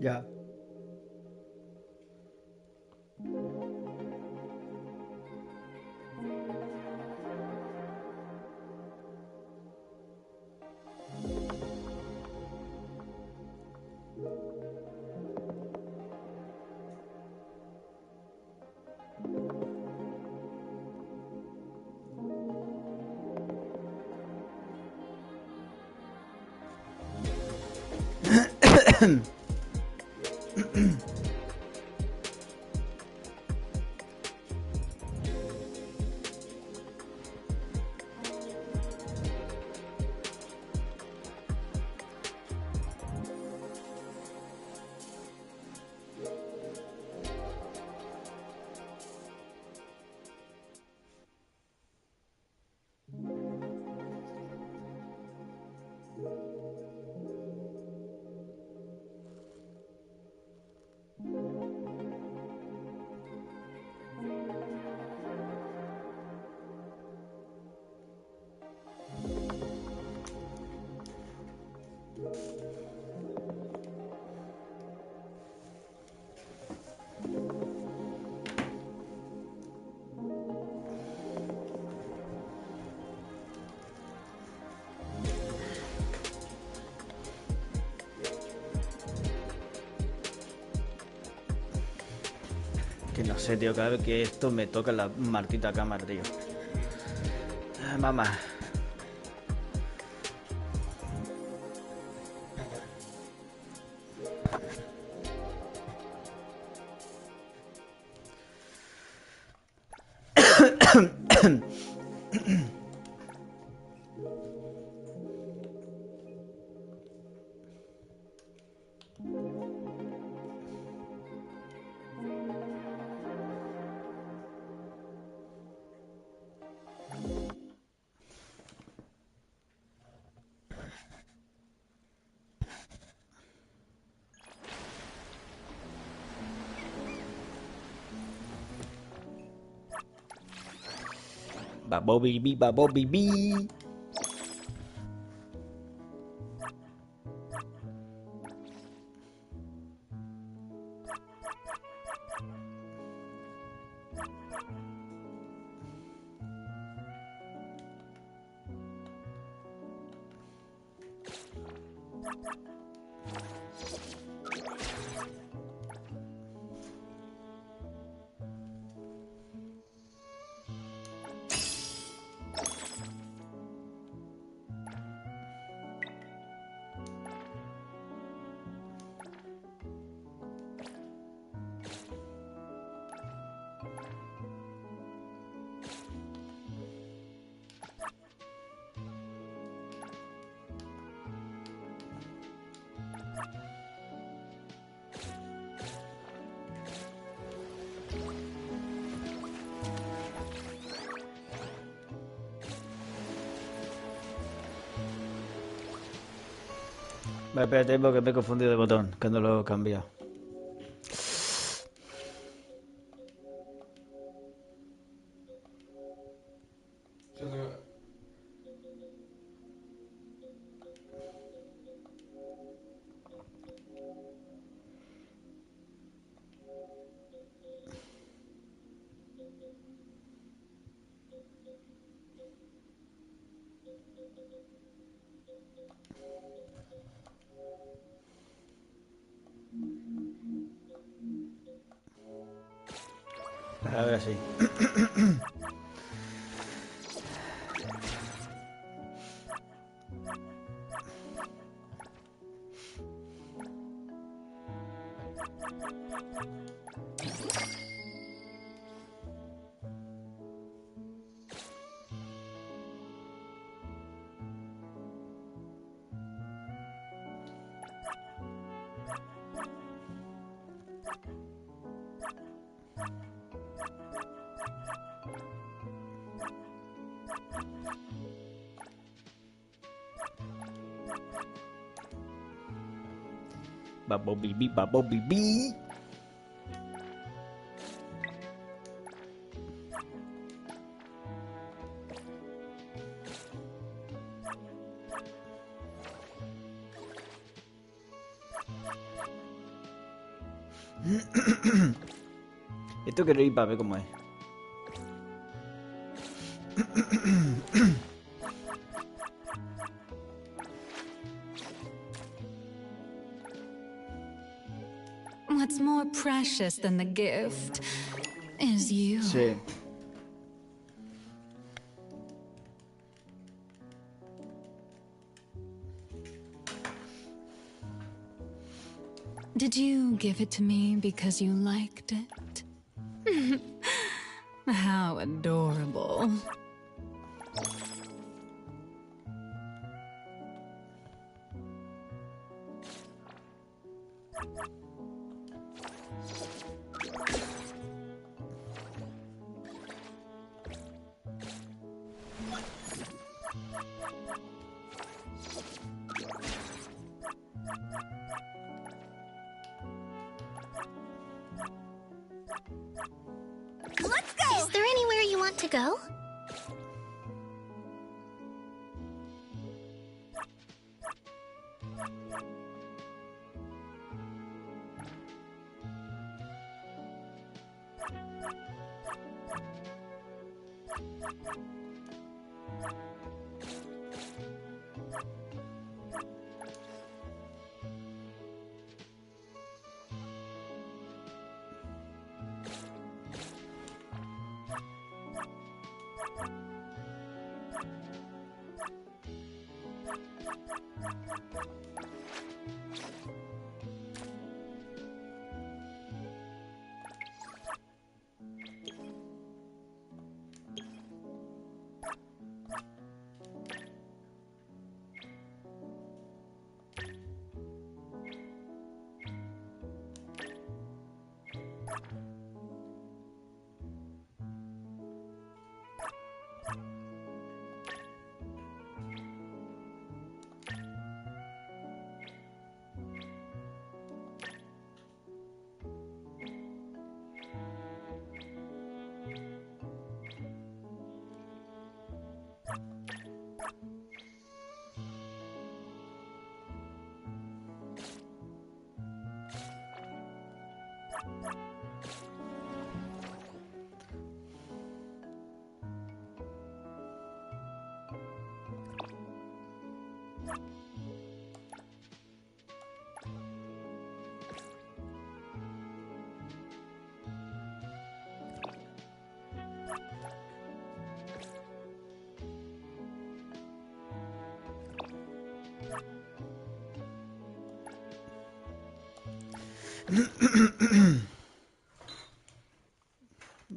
Ya. Que no sé, tío, cada vez que esto me toca la martita cámara, tío. Mamá. Babobibi, babobibi. Vale, espérate porque me he confundido de botón, que no lo he cambiado. Ahora sí. Babobibi, babobibi. Esto quiero ir para ver cómo es. What's more precious than the gift is you. Sí. Did you give it to me because you liked it? How adorable. Let's go! Is there anywhere you want to go?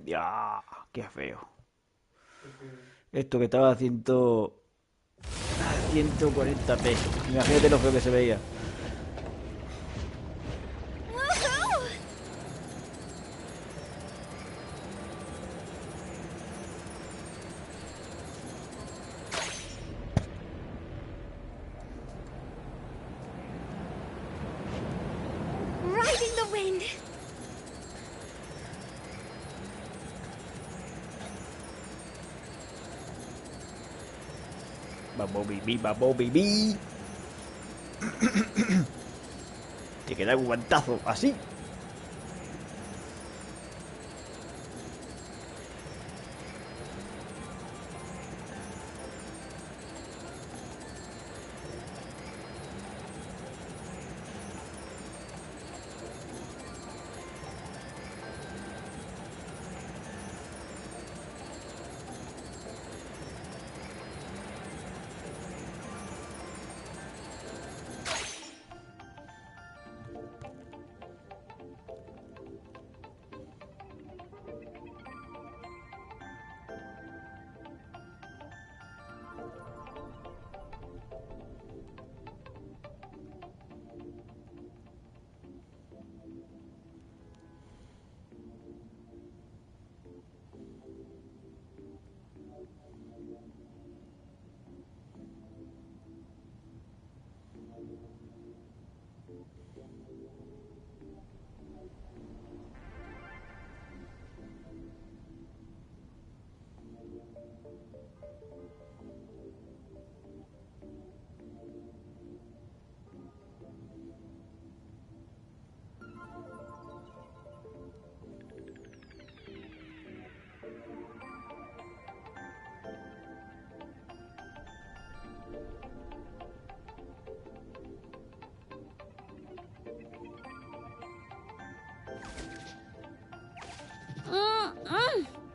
Ya, qué feo. Esto que estaba a 140p. Imagínate lo feo que se veía. Woohoo! Riding the wind. Vamos, bibí, vamos, bibí. Te queda un guantazo, así.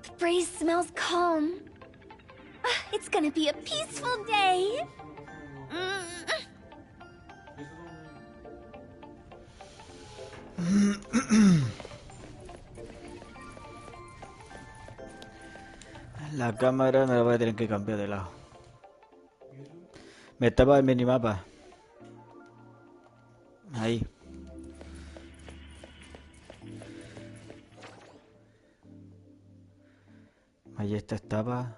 The breeze smells calm. It's gonna be a peaceful day. La cámara me la voy a tener que cambiar de lado. Me estaba el minimapa. Ahí. Ahí estaba.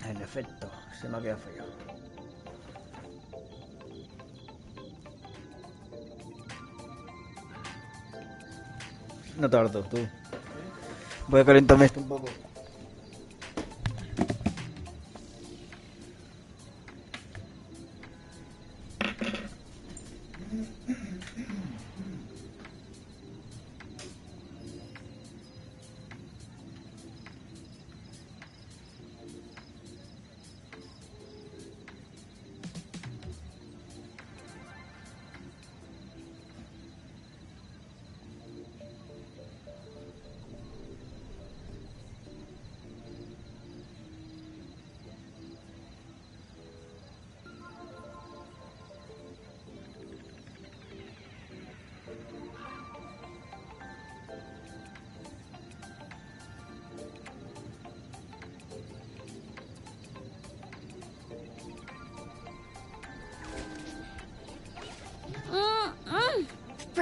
En efecto, se me ha quedado feo. No tardo, tú. Voy a calentarme esto un poco.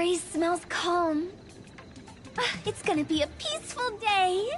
breeze smells calm. It's gonna be a peaceful day.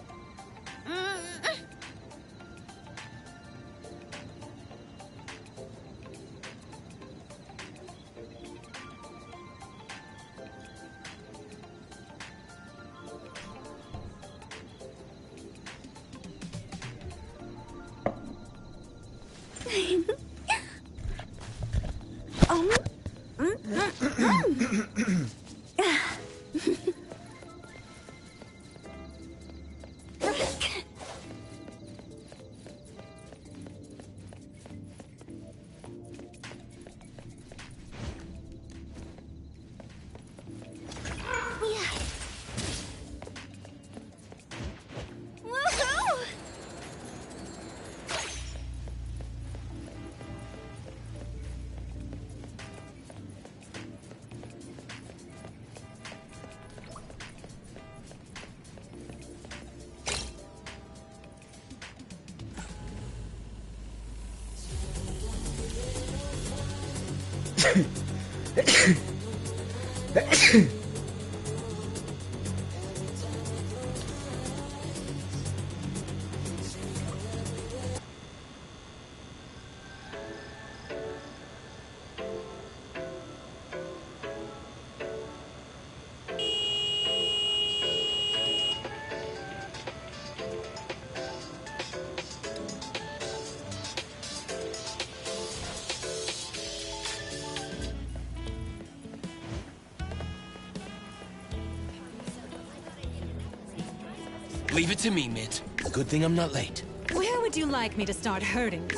Leave it to me, Mitt. Good thing I'm not late. Where would you like me to start hurting?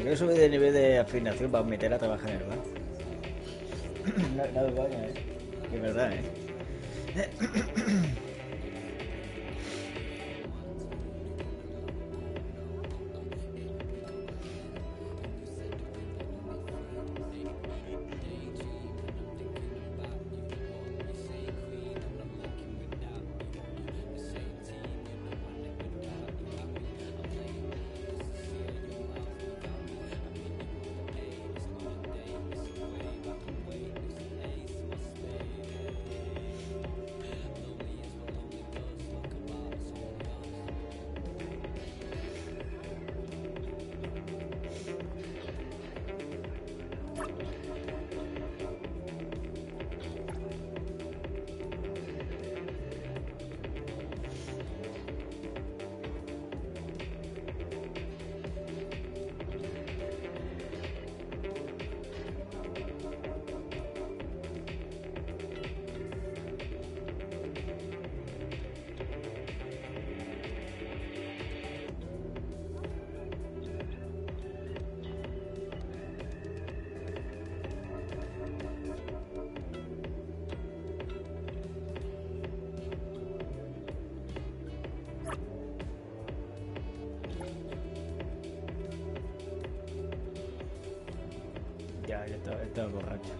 Quiero subir de nivel de afinación para meter a trabajar en el bar. No me vaya, que es verdad, Ya estaba borracho.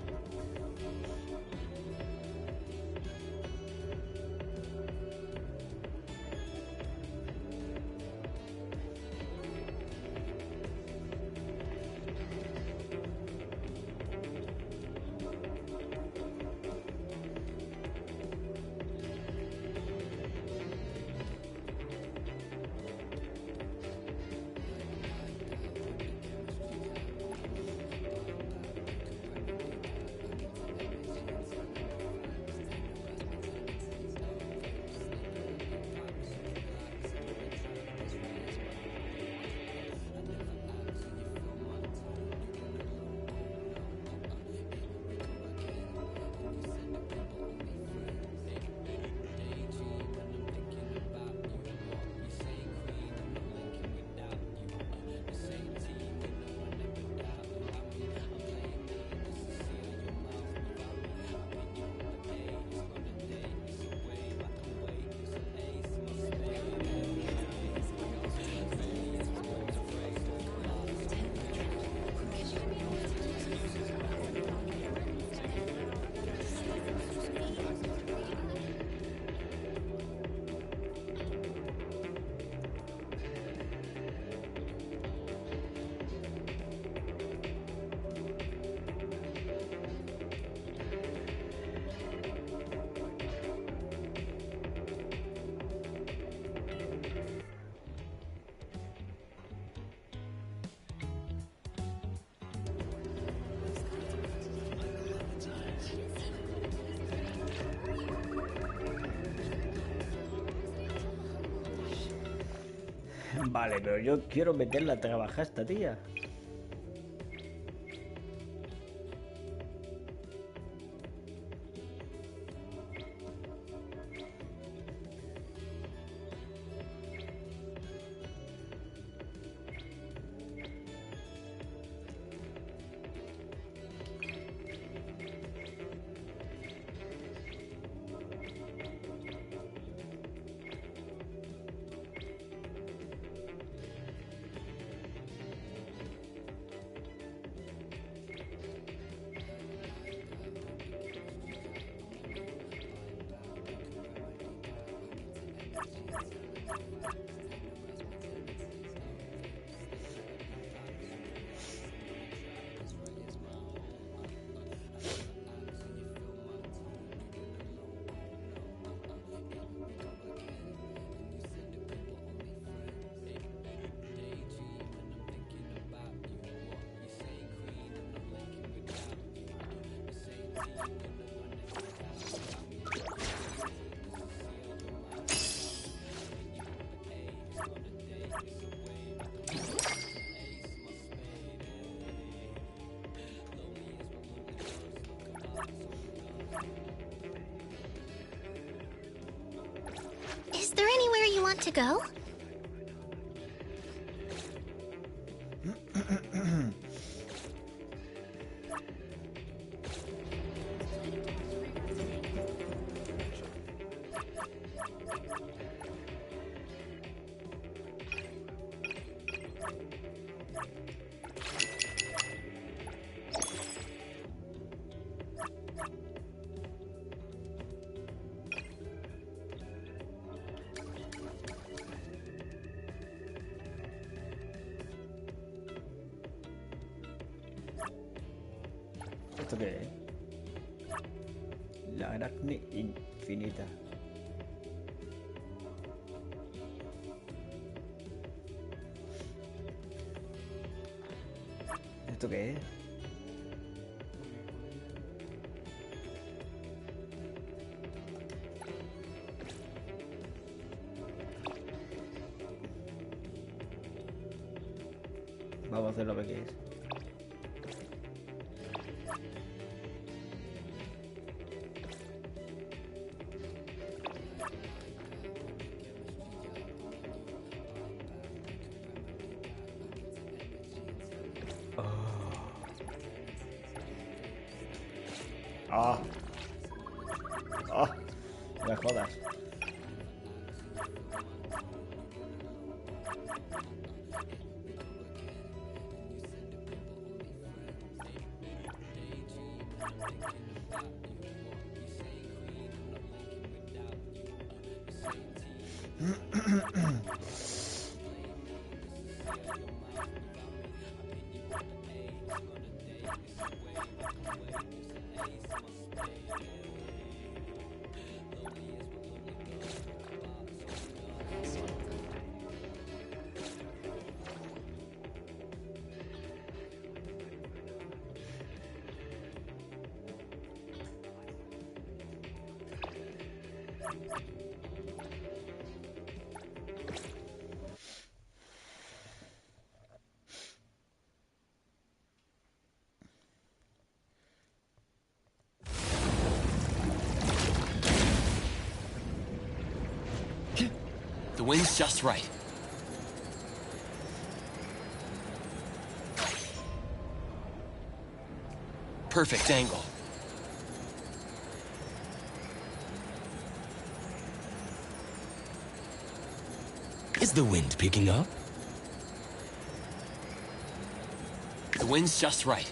Vale, pero yo quiero meterla a trabajar a esta tía. Is there anywhere you want to go? ¿Esto qué es? La aracne infinita. ¿Esto qué es? Vamos a hacer lo que es. Ah. Ah. No me jodas. The wind's just right. Perfect angle. Is the wind picking up? The wind's just right.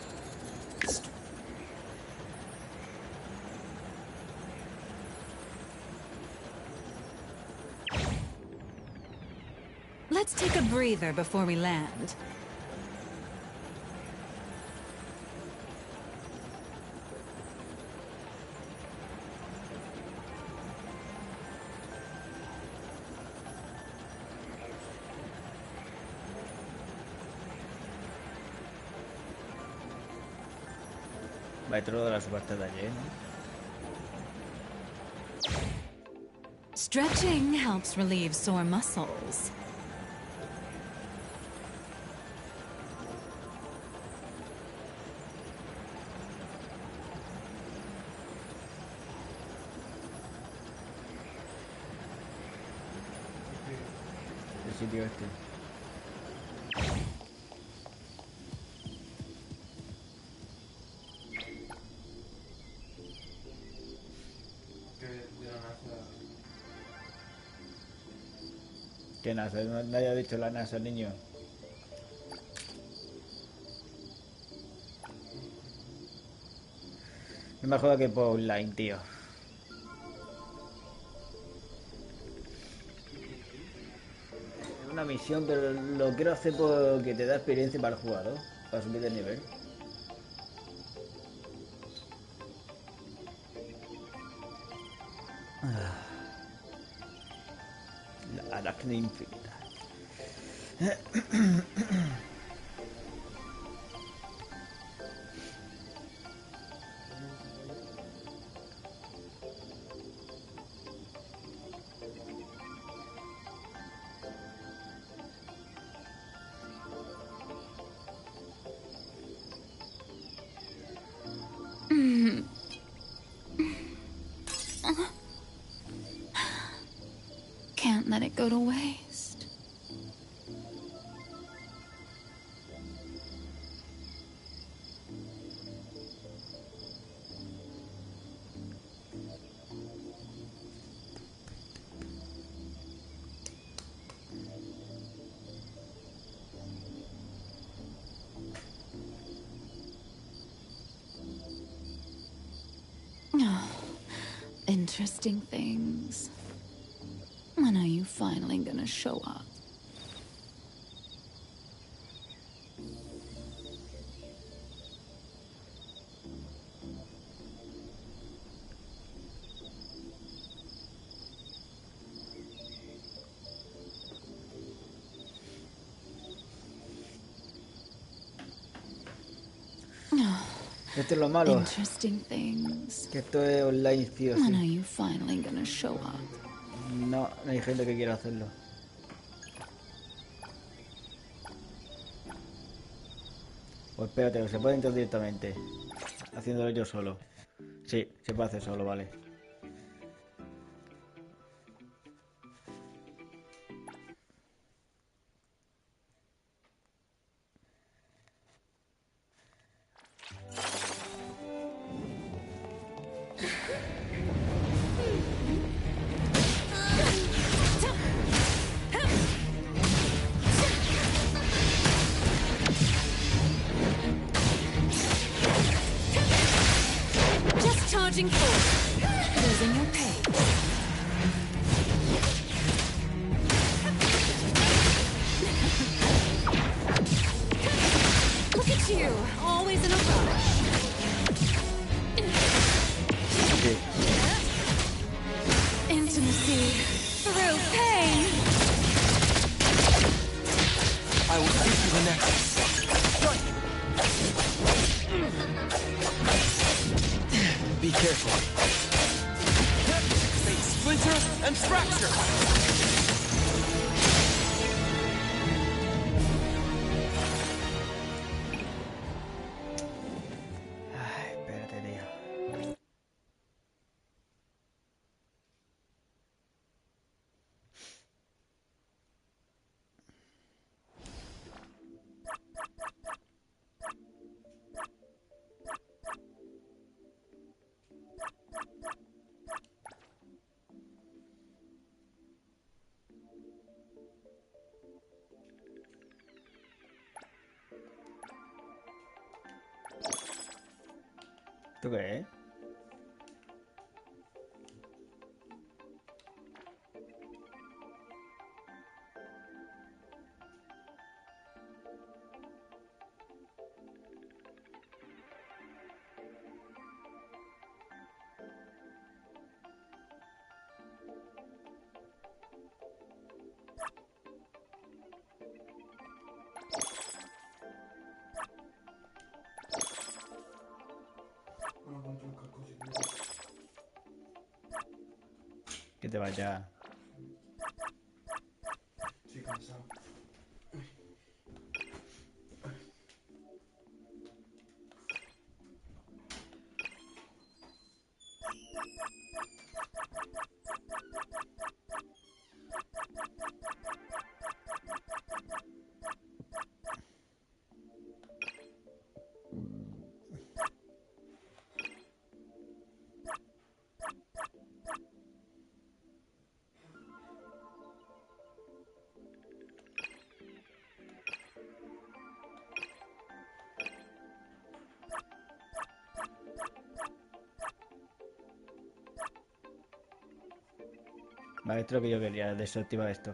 Let's take a breather before we land. Maestro de la subasta de ayer, ¿no? Stretching helps relieve sore muscles. sitio este. ¿Qué NASA? Nadie ha dicho la NASA, niño. No me joda que por online, tío. Es una misión, pero lo quiero hacer porque te da experiencia para el jugador, para subir de nivel. La arácnida infinita. Can't let it go to waste. Oh, interesting things. When are you finally gonna show up? Esto es lo malo, Interesting things. que esto es online, tío. When are Sí. you finally gonna show up? No, no hay gente que quiera hacerlo. Pues espérate, se puede entrar directamente. Haciéndolo yo solo. Sí, se puede hacer solo, vale. Just charging forward. Losing your pace. Look at you, always in a rush. Sí. Intimacy through pain. I will take you the next. Be careful. They splinter and fracture. Ay, espérate, tío. ¿Tú qué? Que te vaya. Estoy cansado. Vale, esto es lo que yo quería, desactivar esto.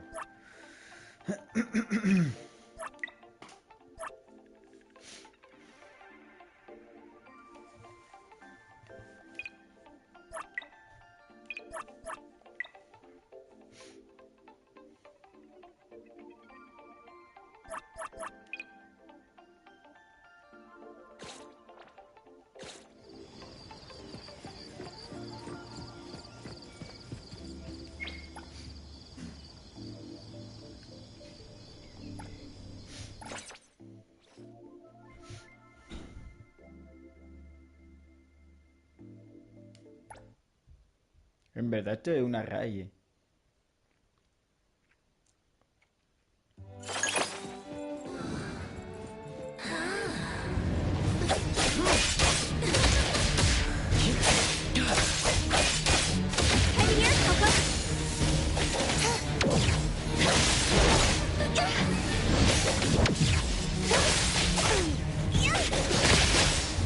En verdad esto es una raíz.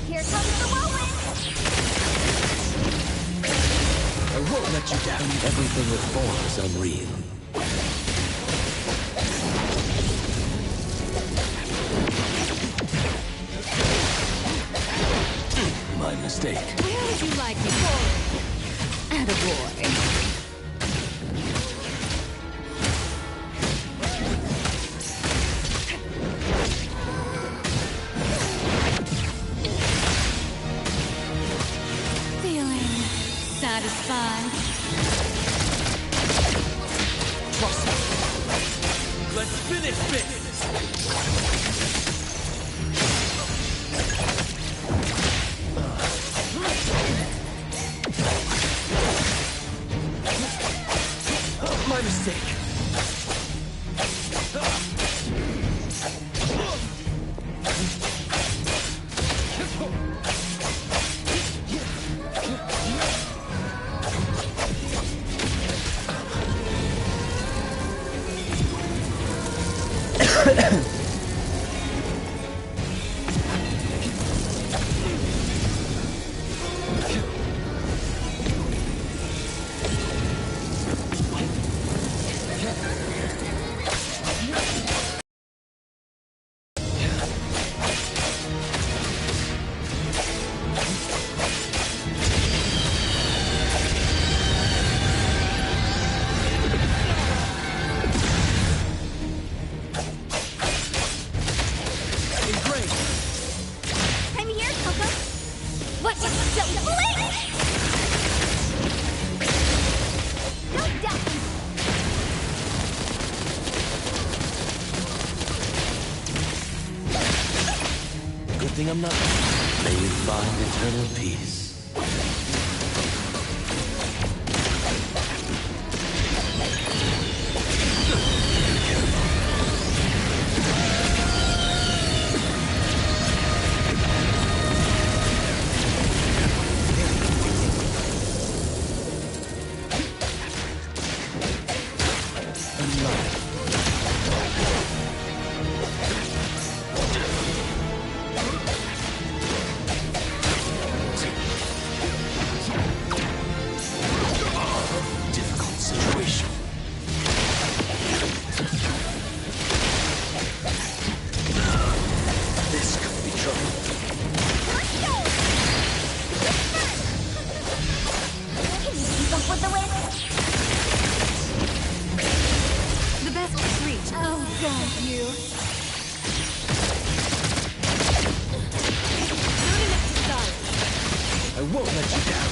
Here comes the whirlwind! I won't let you down. Everything with form is unreal. My mistake. Where would you like me? Attaboy. Feeling satisfied. Trust me. Let's finish this. My mistake. I'm here, Coco! What? Don't blink! No doubt! Good thing I'm not. May you find eternal peace. Difficult situation. This could be trouble. Let's go! Can you keep up with the wind? The best reach. Oh, God, you. I won't let you down.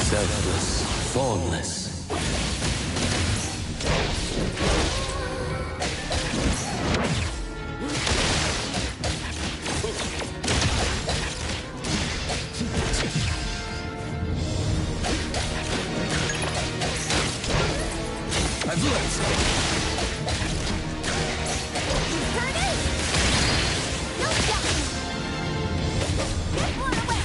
Selfless, formless. I've learned. Turn it! No doubt! Get blown away!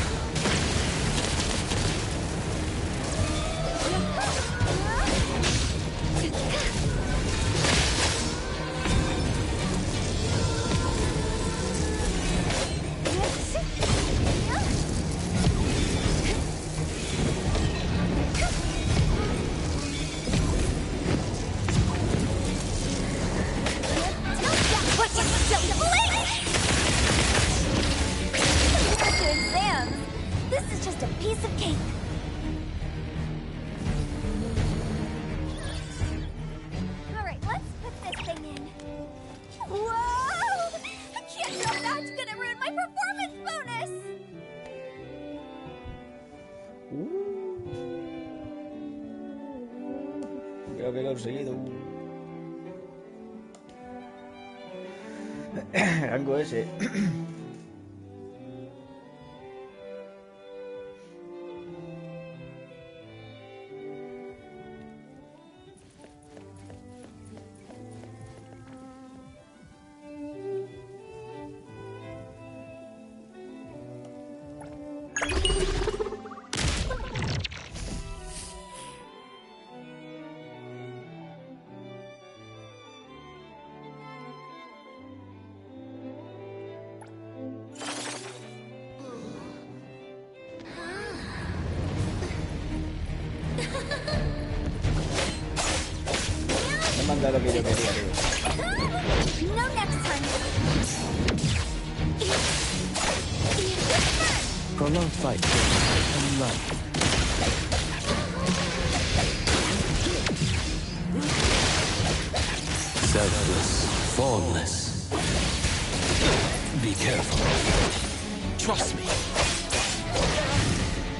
Creo que he conseguido rango ese. Manda lo que yo quería, tío. No next time. Prolonged fight and run. Selfless, formless. Be careful. Trust me.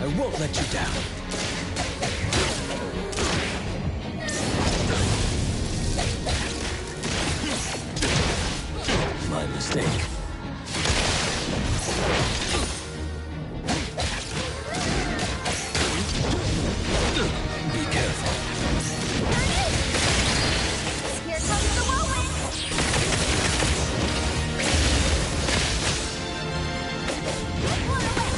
I won't let you down. My mistake. Be careful. Here comes the whirlwind. Blown away.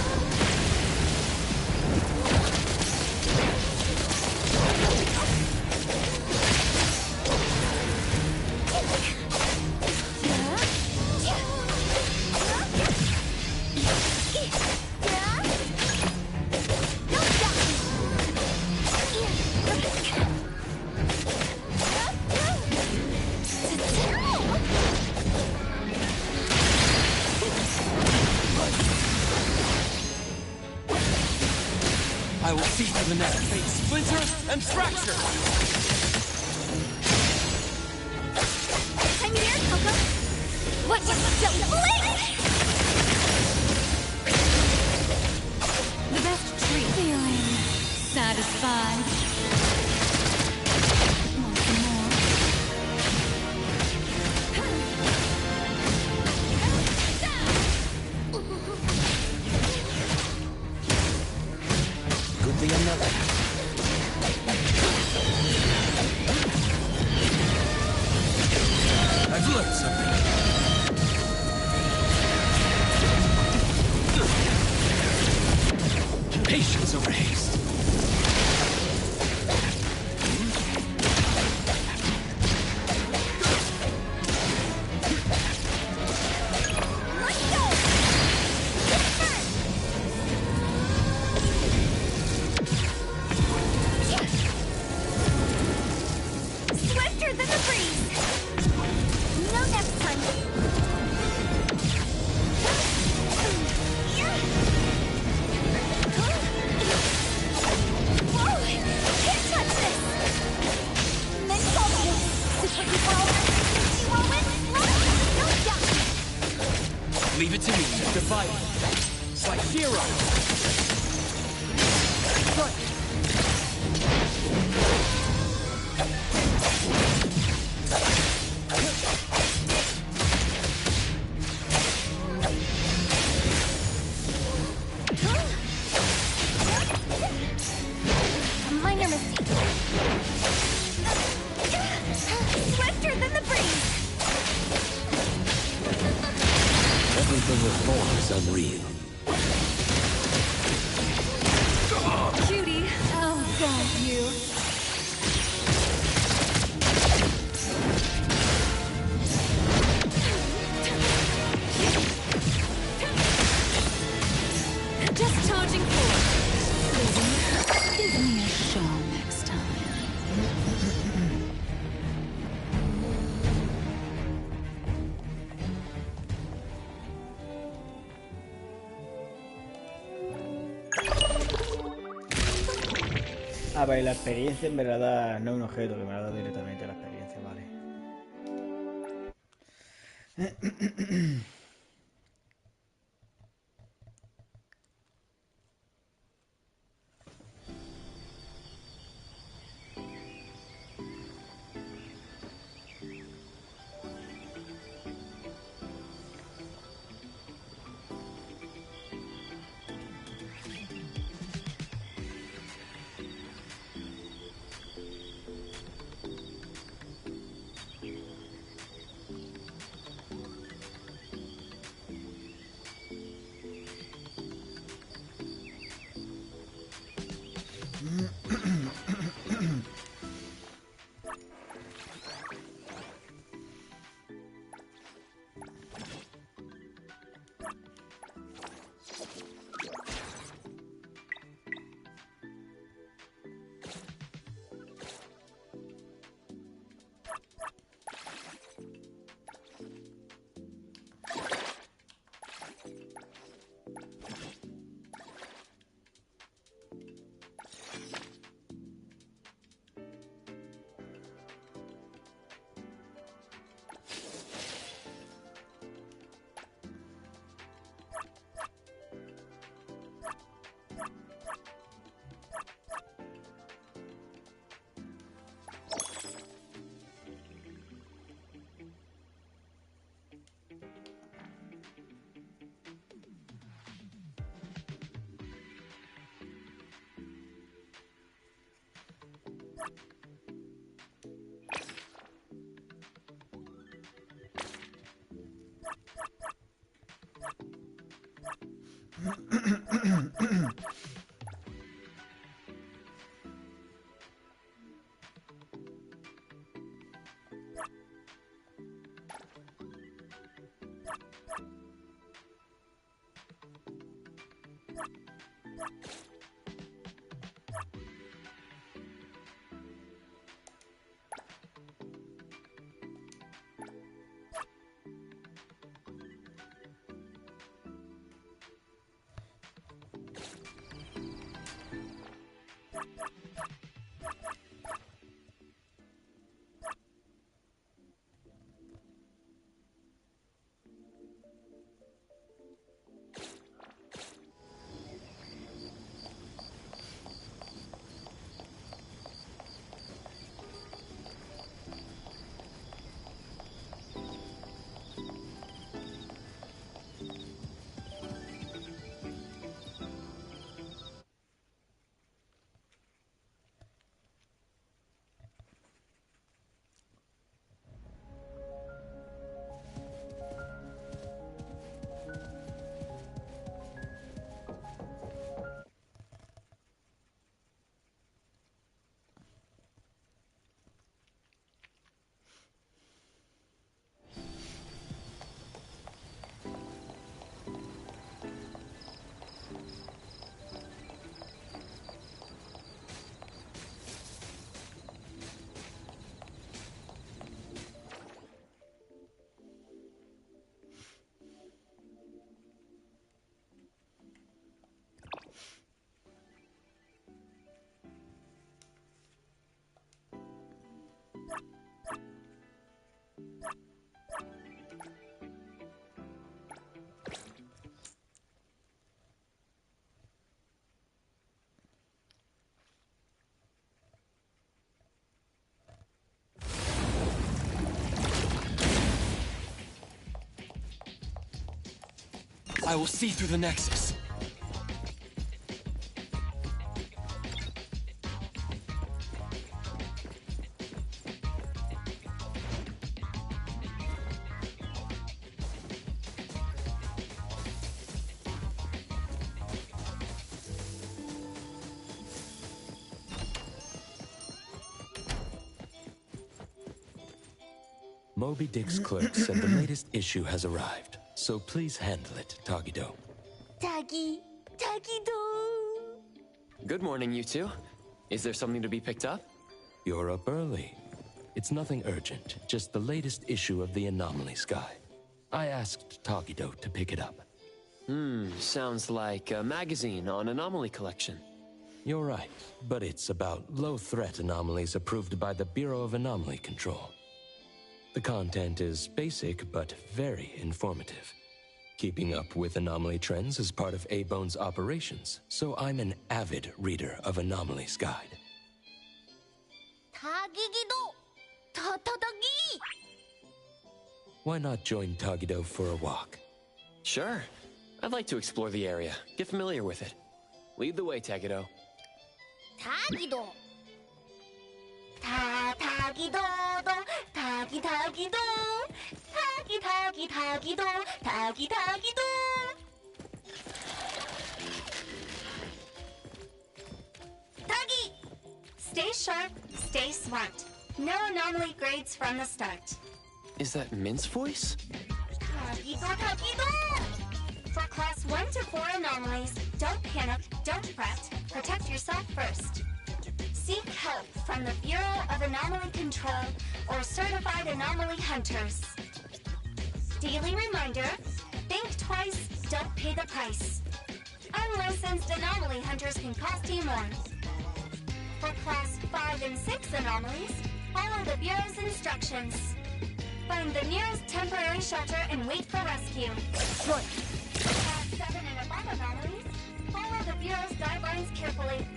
I will see to the next fate splinter and fracture. I'm here, Coco. What you don't blink? The best treat. Feeling satisfied. Want some more? Good thing I'm not. I've learned something. Patience over haste. Let's go. Swifter than the breeze. No next time. Whoa! Can't touch this. Mental super whirlwind. No doubt. Leave it to me to fight. It's like heroes. Minor mistake. Swifter than the breeze. Everything with form is unreal. Cutie, I'll guide you. Just charging forward. Give me a show next time. Ah, vale, la experiencia me la da, no un objeto, que me la da directamente la experiencia, vale. I will see through the Nexus. Moby Dick's clerk said the latest issue has arrived, so please handle it, Tagido. Tagido. Good morning, you two. Is there something to be picked up? You're up early. It's nothing urgent, just the latest issue of the Anomaly Sky. I asked Tagido to pick it up. Sounds like a magazine on anomaly collection. You're right, but it's about low-threat anomalies approved by the Bureau of Anomaly Control. The content is basic, but very informative. Keeping up with anomaly trends is part of A-Bone's operations, so I'm an avid reader of Anomaly's Guide. Tagido. Tatagi. Why not join Tagido for a walk? Sure. I'd like to explore the area, get familiar with it. Lead the way, Tagido. Tagido. Tagido. Tagido. Tagido. Tagido. Tagi! Stay sharp, stay smart. No anomaly grades from the start. Is that Mint's voice? Tagido. For class 1 to 4 anomalies, don't panic, don't fret, protect yourself first. Seek help from the Bureau of Anomaly Control or certified anomaly hunters. Daily reminder, think twice, don't pay the price. Unlicensed anomaly hunters can cost you more. For class 5 and 6 anomalies, follow the Bureau's instructions. Find the nearest temporary shelter and wait for rescue. Right. Class 7 and above anomalies, follow the Bureau's guidelines carefully.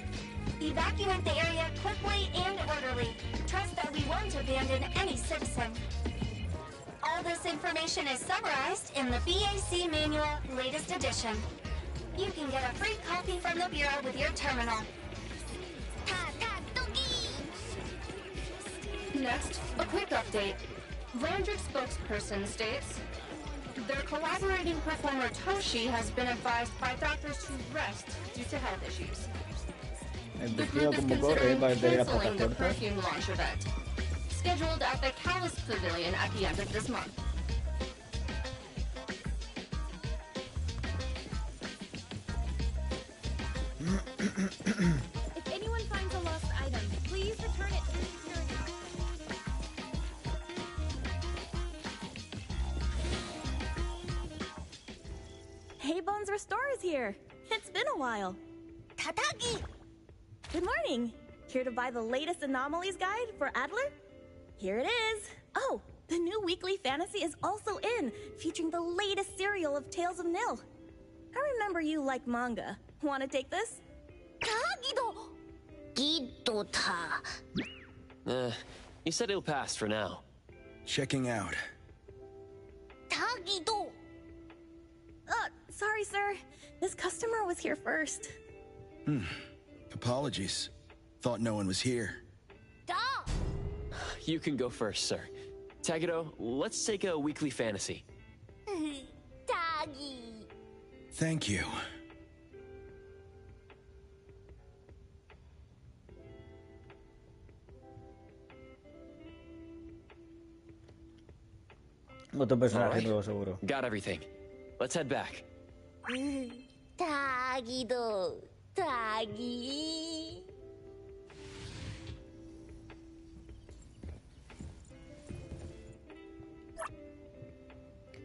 Evacuate the area quickly and orderly. Trust that we won't abandon any citizen. All this information is summarized in the BAC Manual, latest edition. You can get a free copy from the Bureau with your terminal. Next, a quick update. Landrick spokesperson states, their collaborating performer Toshi has been advised by doctors to rest due to health issues. El The vecino group is convocó considering para pedir las pocas canceling the tortas. perfume launch event, scheduled at the Callus Pavilion at the end of this month. If anyone finds a lost item, please return it through security. Hey, Bones Restore is here. It's been a while. Tatagi! Good morning. Here to buy the latest anomalies guide for Adler? Here it is. Oh, the new weekly fantasy is also in, featuring the latest serial of Tales of Nil. I remember you like manga. Want to take this? Tagido! Gido-ta. You said it'll pass for now. Checking out. Tagido! Sorry, sir. This customer was here first. Apologies. Thought no one was here. Da! You can go first, sir. Tagido, let's take a weekly fantasy. Tagi! Thank you. Otro personaje Alright. nuevo seguro. Got everything. Let's head back. Tagido! Tagi!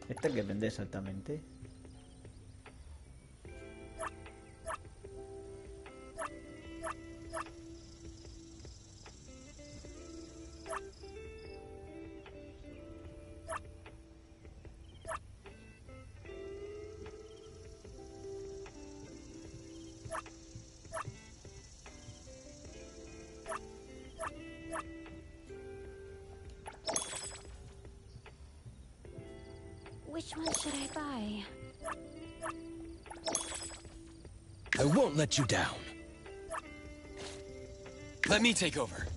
¿Este que vende exactamente? Which one should I buy? I won't let you down. Let me take over.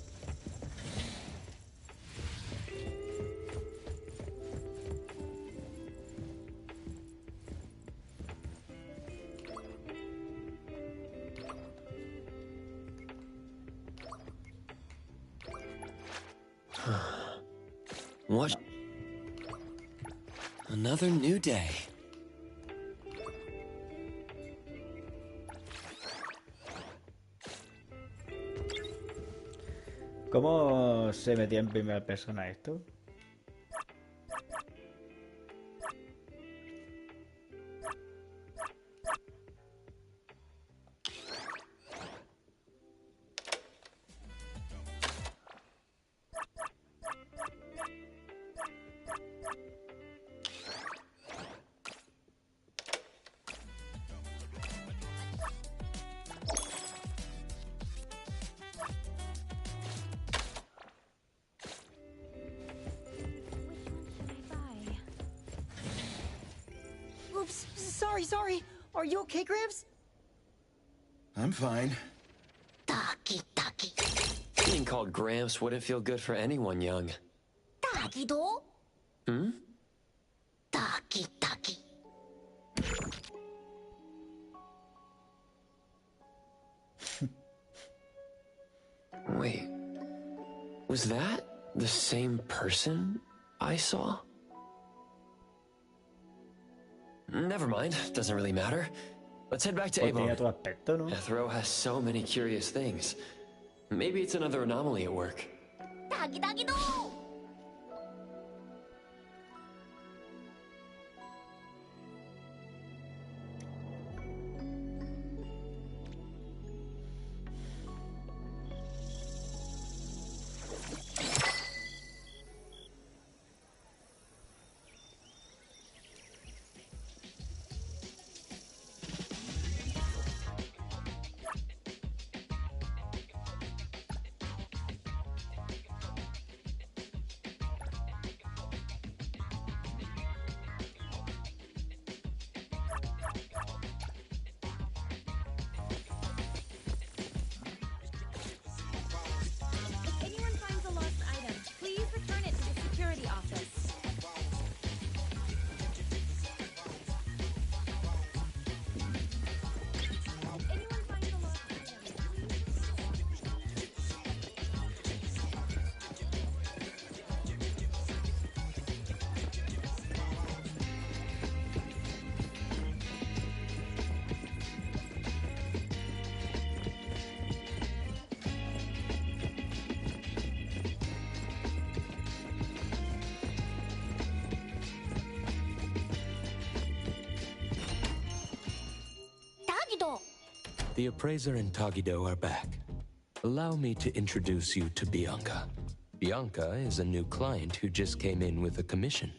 What? Another new day. ¿Cómo se metía en primera persona esto? Oops, sorry. Are you okay, Gramps? I'm fine. Taki taki. Being called Gramps wouldn't feel good for anyone young. Tagido? Hmm? Taki taki. Wait. Was that the same person I saw? Never mind. Doesn't really matter. Let's head back to Pues tenía Avon. otro aspecto, ¿no? Ethro has so many curious things. Maybe it's another anomaly at work. Taki tagido! the appraiser and Tagido are back. Allow me to introduce you to Bianca. Bianca is a new client who just came in with a commission.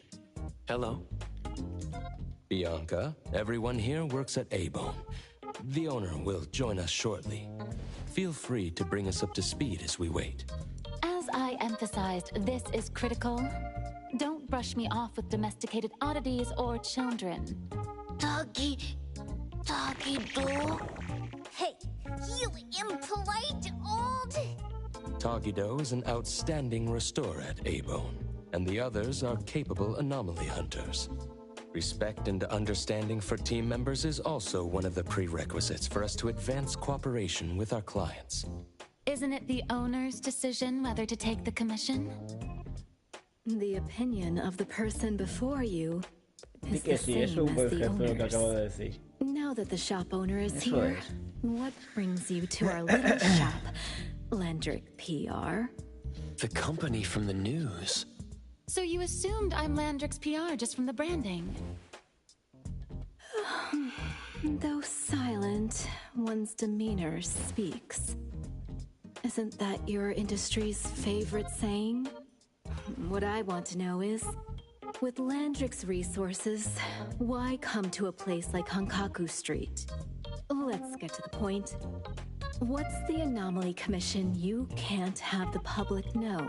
Hello. Bianca, everyone here works at A-Bone. The owner will join us shortly. Feel free to bring us up to speed as we wait. As I emphasized, this is critical. Don't brush me off with domesticated oddities or children. Tagido. Hey, you impolite old... Tagido is an outstanding restorer at A-Bone, and the others are capable anomaly hunters. Respect and understanding for team members is also one of the prerequisites for us to advance cooperation with our clients. Isn't it the owner's decision whether to take the commission? The opinion of the person before you is que the sí, es same un buen as the ejemplo lo que acabo de owner's. decir. Now that the shop owner is Eso here, es. what brings you to our little shop, Landrick PR? The company from the news. So you assumed I'm Landrick's PR just from the branding. Though silent, one's demeanor speaks. Isn't that your industry's favorite saying? What I want to know is, with Landrick's resources, why come to a place like Hankaku Street? Let's get to the point. What's the anomaly commission you can't have the public know?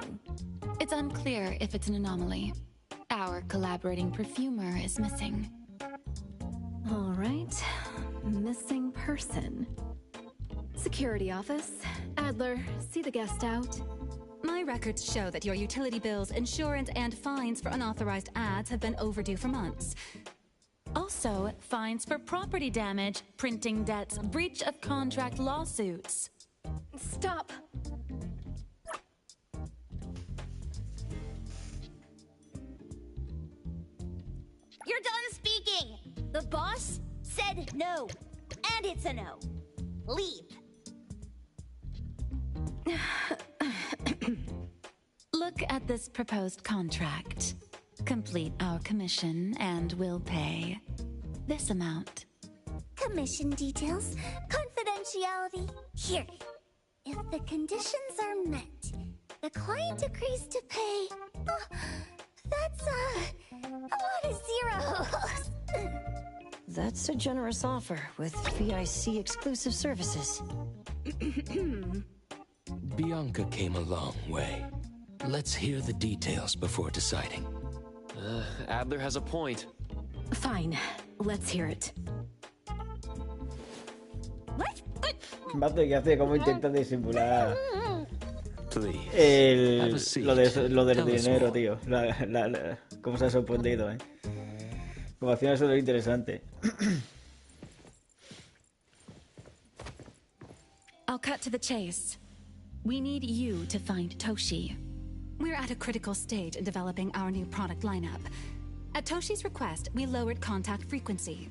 It's unclear if it's an anomaly. Our collaborating perfumer is missing. All right, missing person. Security office. Adler, see the guest out. My records show that your utility bills, insurance, and fines for unauthorized ads have been overdue for months. Also, fines for property damage, printing debts, breach of contract lawsuits. Stop! You're done speaking! The boss said no. And it's a no. Leave. Look at this proposed contract. Complete our commission and we'll pay this amount. Commission details, confidentiality. Here. If the conditions are met, the client agrees to pay. That's a lot of zeros. That's a generous offer with VIC exclusive services. Bianca came a long way. Let's hear the details before deciding. Adler has a point. Fine, let's hear it. Mato que hace como intenta disimular Please, have a seat. lo del Tell us dinero, more. tío. Cómo se ha sorprendido, Como hacía eso es interesante. I'll cut to the chase. We need you to find Toshi. We're at a critical stage in developing our new product lineup. At Toshi's request, we lowered contact frequency.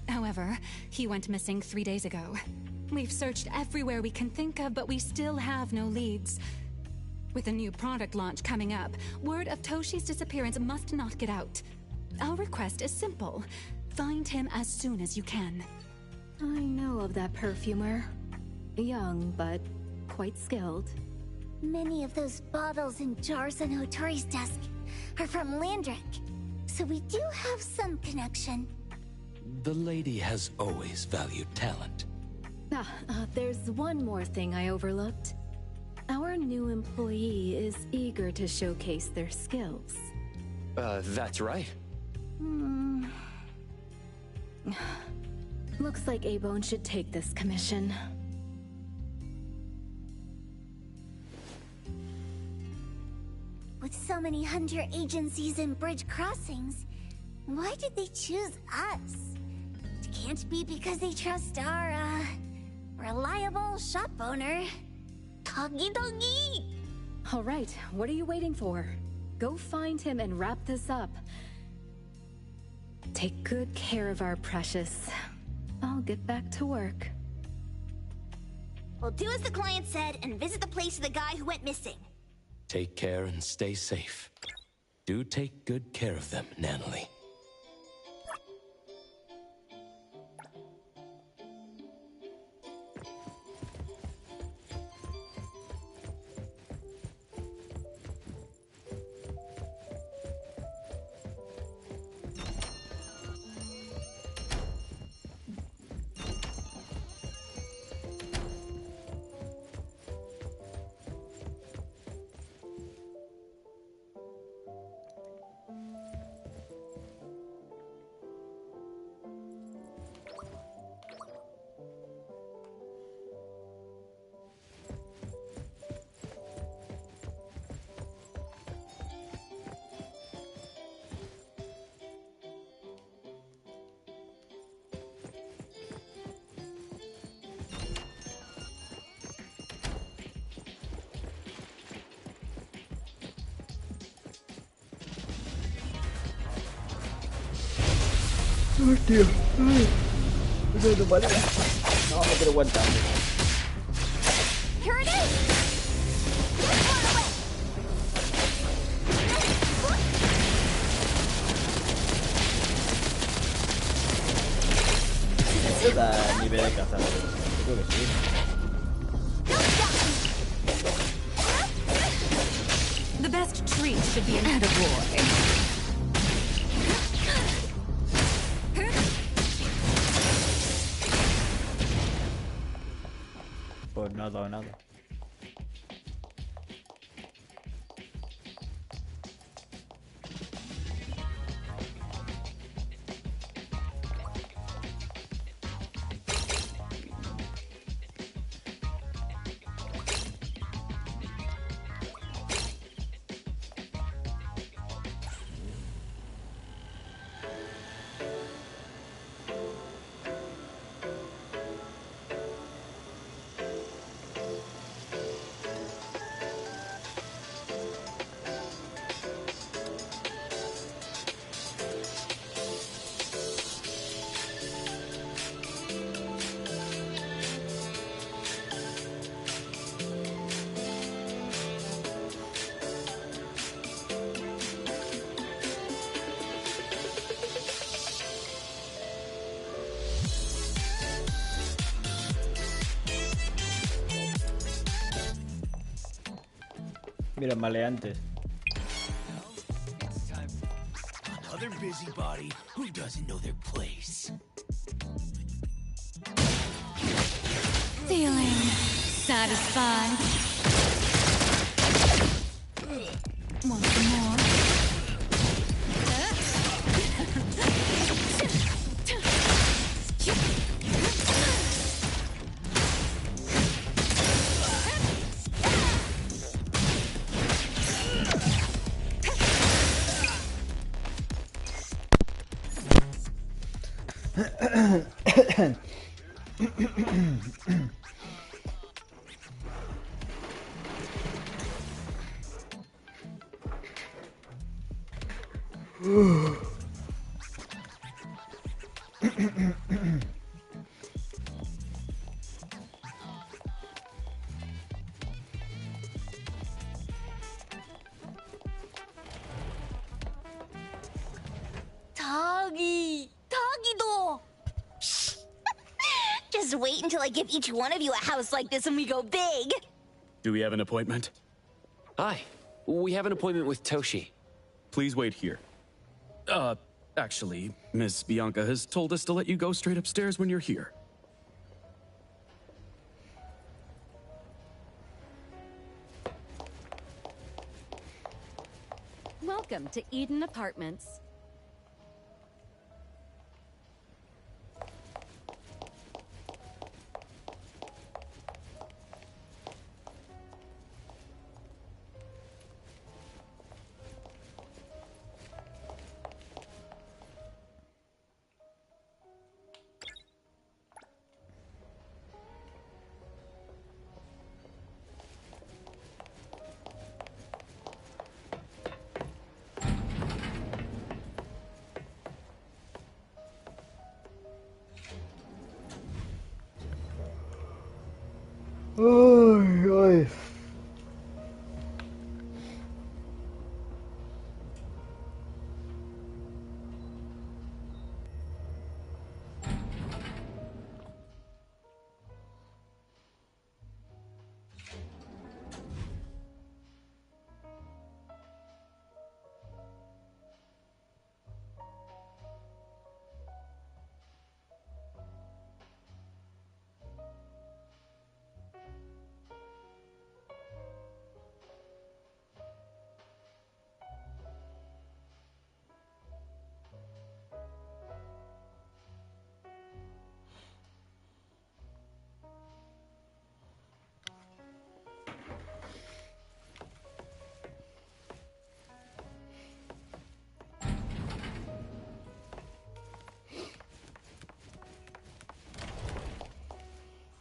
However, he went missing 3 days ago. We've searched everywhere we can think of, but we still have no leads. With a new product launch coming up, word of Toshi's disappearance must not get out. Our request is simple. Find him as soon as you can. I know of that perfumer. Young, but quite skilled. Many of those bottles and jars on Otori's desk are from Landrick, so we do have some connection. The lady has always valued talent. There's one more thing I overlooked. Our new employee is eager to showcase their skills. That's right. Looks like A-Bone should take this commission. With so many hunter agencies and bridge crossings, why did they choose us? It can't be because they trust our, reliable shop owner. Tagidogi! All right, what are you waiting for? Go find him and wrap this up. Take good care of our precious. I'll get back to work. We'll do as the client said and visit the place of the guy who went missing. Take care and stay safe. Do take good care of them, Natalie. Hostia. No, vale. No, me quiero aguantar. Here it is! Esto da nivel de cazador. Creo que sí. The best treat should be an attaboy. Pues nada, nada. Mira, maleantes. Another busybody who doesn't know their place. Feeling satisfied. Want some more? Doggy-do! Just wait until I give each one of you a house like this and we go big! Do we have an appointment? Hi. We have an appointment with Toshi. Please wait here. Actually, Miss Bianca has told us to let you go straight upstairs when you're here. Welcome to Eden Apartments. Ay, ay.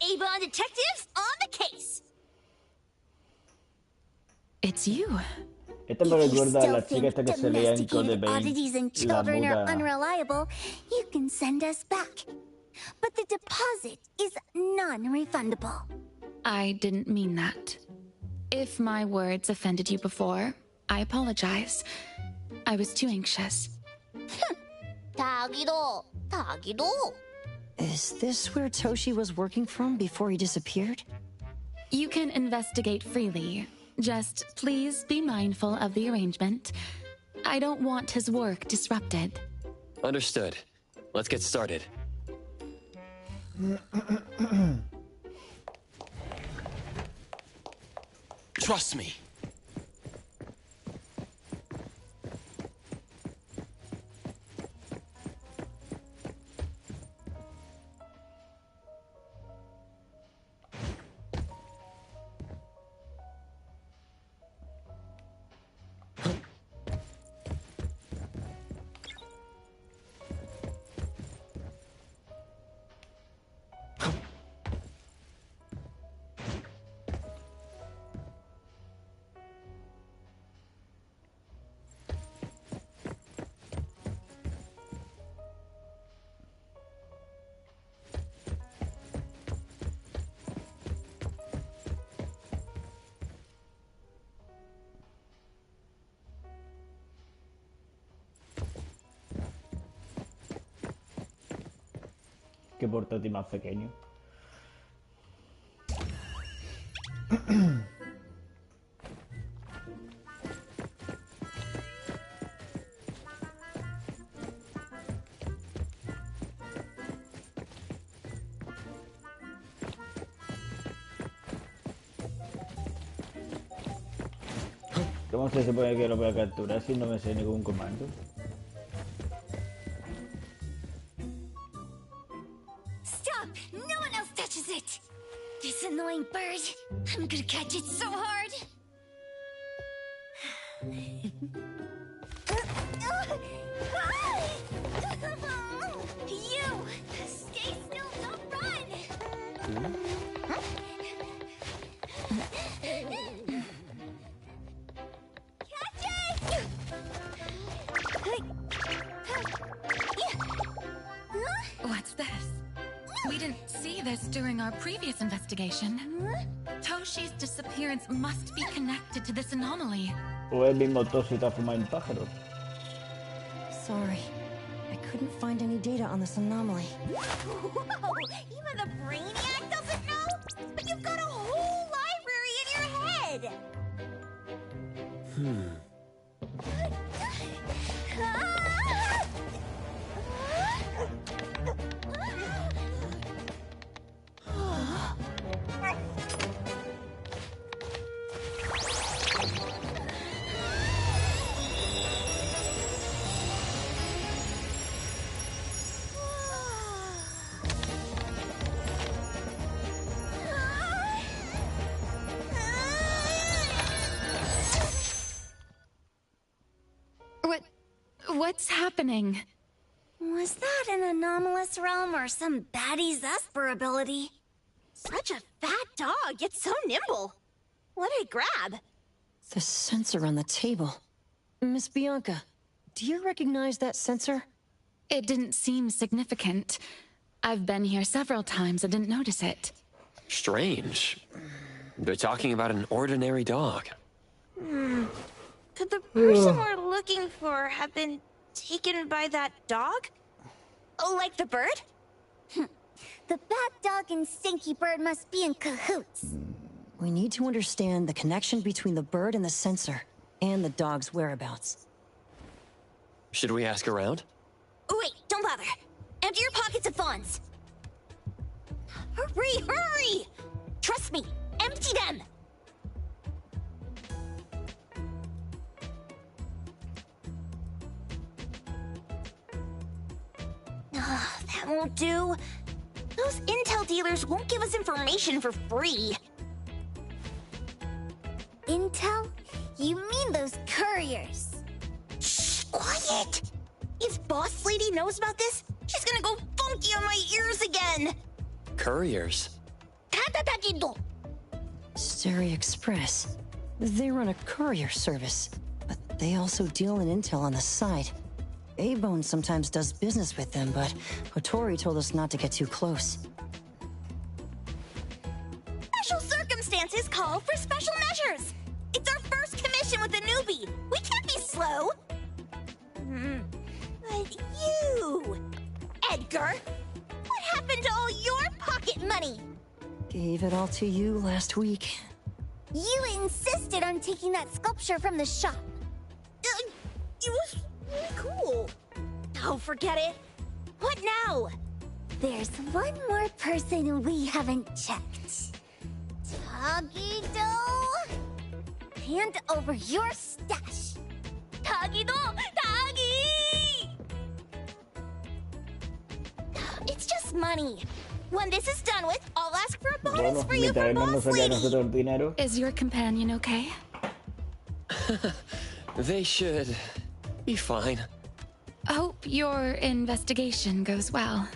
Avon detectives on the case! It's you. Esta me recuerda a la chica esta que se leía en Code Vein, oddities and la children are muda. unreliable, you can send us back. But the deposit is non-refundable. I didn't mean that. If my words offended you before, I apologize. I was too anxious. 다기도. Is this where Toshi was working from before he disappeared? You can investigate freely. Just please be mindful of the arrangement. I don't want his work disrupted. Understood. Let's get started. Trust me. Qué portátil más pequeño. ¿Cómo se supone que lo voy a capturar si no me sé ningún comando? Stop! No one else touches it! This annoying bird. I'm gonna catch it so hard. You! Stay still, don't run! What's this? We didn't see this during our previous investigation. Toshi's disappearance must be connected to this anomaly. O el mismo Toshi está fumando en pájaro. Sorry. I couldn't find any data on this anomaly. Whoa! Even the brainiac doesn't know? But you've got a whole library in your head! What's happening? Was that an anomalous realm or some baddie's Esper ability? Such a fat dog, yet so nimble. What did it grab? The sensor on the table. Miss Bianca, do you recognize that sensor? It didn't seem significant. I've been here several times and didn't notice it. Strange. They're talking about an ordinary dog. Could the person we're looking for have been taken by that dog? Oh, like the bird? The bat dog and stinky bird must be in cahoots. We need to understand the connection between the bird and the sensor, and the dog's whereabouts. Should we ask around? Oh, wait, don't bother. Empty your pockets of funds. Hurry, hurry! Trust me, empty them! That won't do. Those intel dealers won't give us information for free. Intel? You mean those couriers? Shh, quiet! If Boss Lady knows about this, she's gonna go funky on my ears again! Couriers? Stereo Express. They run a courier service. They also deal in intel on the side. A-Bone sometimes does business with them, but Hotori told us not to get too close. Special circumstances call for special measures. It's our first commission with a newbie. We can't be slow. But you, Edgar, what happened to all your pocket money? Gave it all to you last week. You insisted on taking that sculpture from the shop. It was really cool. Oh, forget it. What now? There's one more person we haven't checked. Tagido! Hand over your stash. Tagido! Tagi! It's just money. When this is done with, I'll ask for a bonus Bueno, for you mientras from no nos Boss saque a Lady. nosotros el dinero. Is your companion okay? They should be fine. Hope your investigation goes well.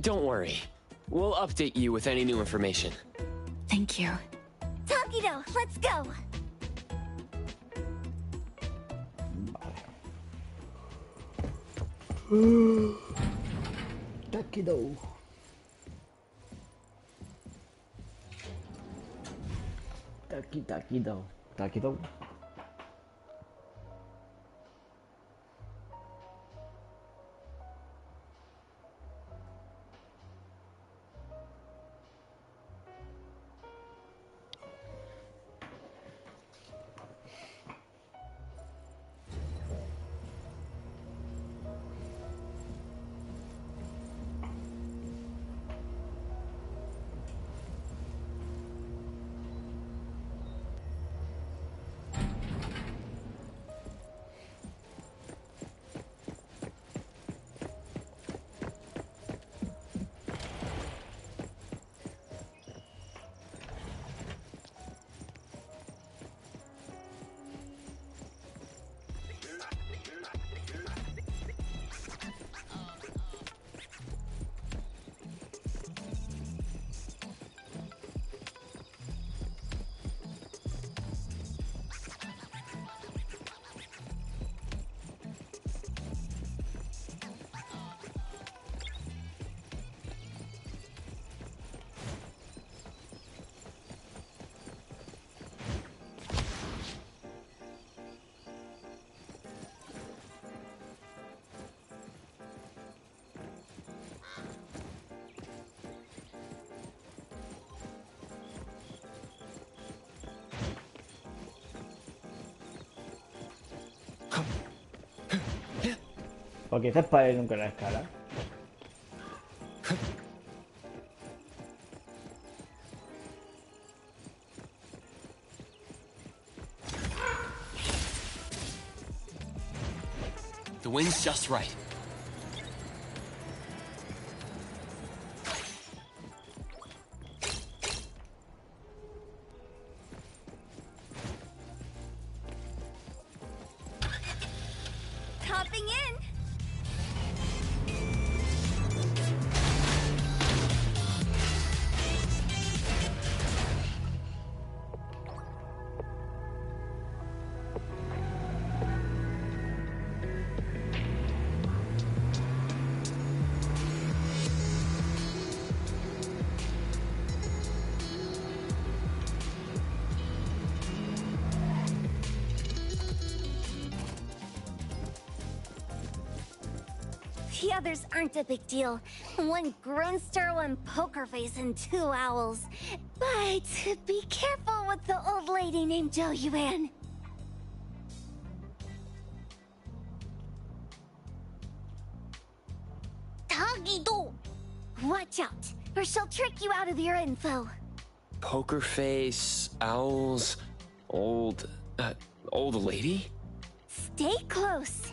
Don't worry. We'll update you with any new information. Thank you. Tagido, let's go. Takido. Takido. Takido. O quizás para él nunca la escala. The wind's just right. Hopping in. The others aren't a big deal. One Grunster, one Poker Face, and 2 owls. But be careful with the old lady named Jo Yuan. Tagido! Watch out, or she'll trick you out of your info. Poker face, owls, old lady? Stay close.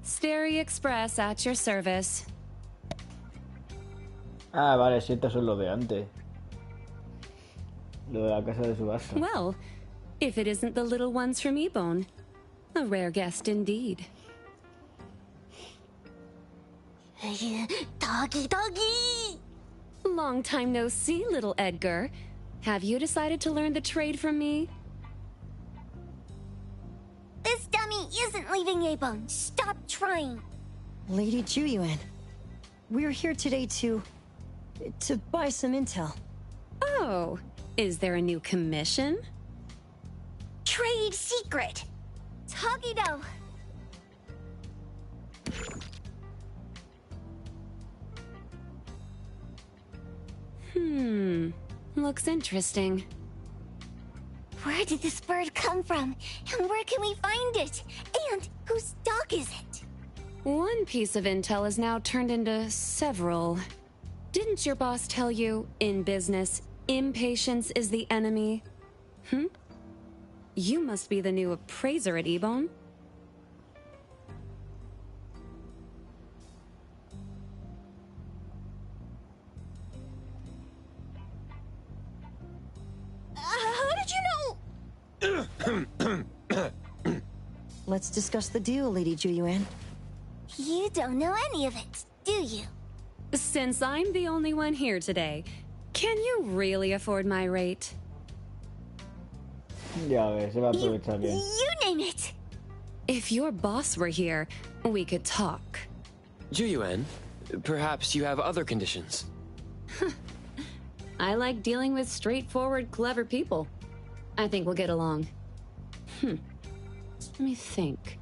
Sterry Express at your service. Ah, vale, si estos son los de antes. Lo de la casa de subasta. Well, if it isn't the little ones from Ebone. A rare guest indeed. Doggy, doggy! Long time no see, little Edgar. Have you decided to learn the trade from me? This dummy isn't leaving A-Bone. Stop trying. Lady Juyuan, we're here today to buy some intel. Oh, is there a new commission? Trade secret. Tagido. Looks interesting. Where did this bird come from? And where can we find it? And whose dog is it? One piece of intel is now turned into several. Didn't your boss tell you, in business, impatience is the enemy? You must be the new appraiser at Ebone. How did you know? Let's discuss the deal, Lady Juyuan. You don't know any of it, do you? Since I'm the only one here today, can you really afford my rate? Ya ves, se va a aprovechar bien. You name it. If your boss were here, we could talk. Juyuan, perhaps you have other conditions. I like dealing with straightforward, clever people. I think we'll get along. Let me think.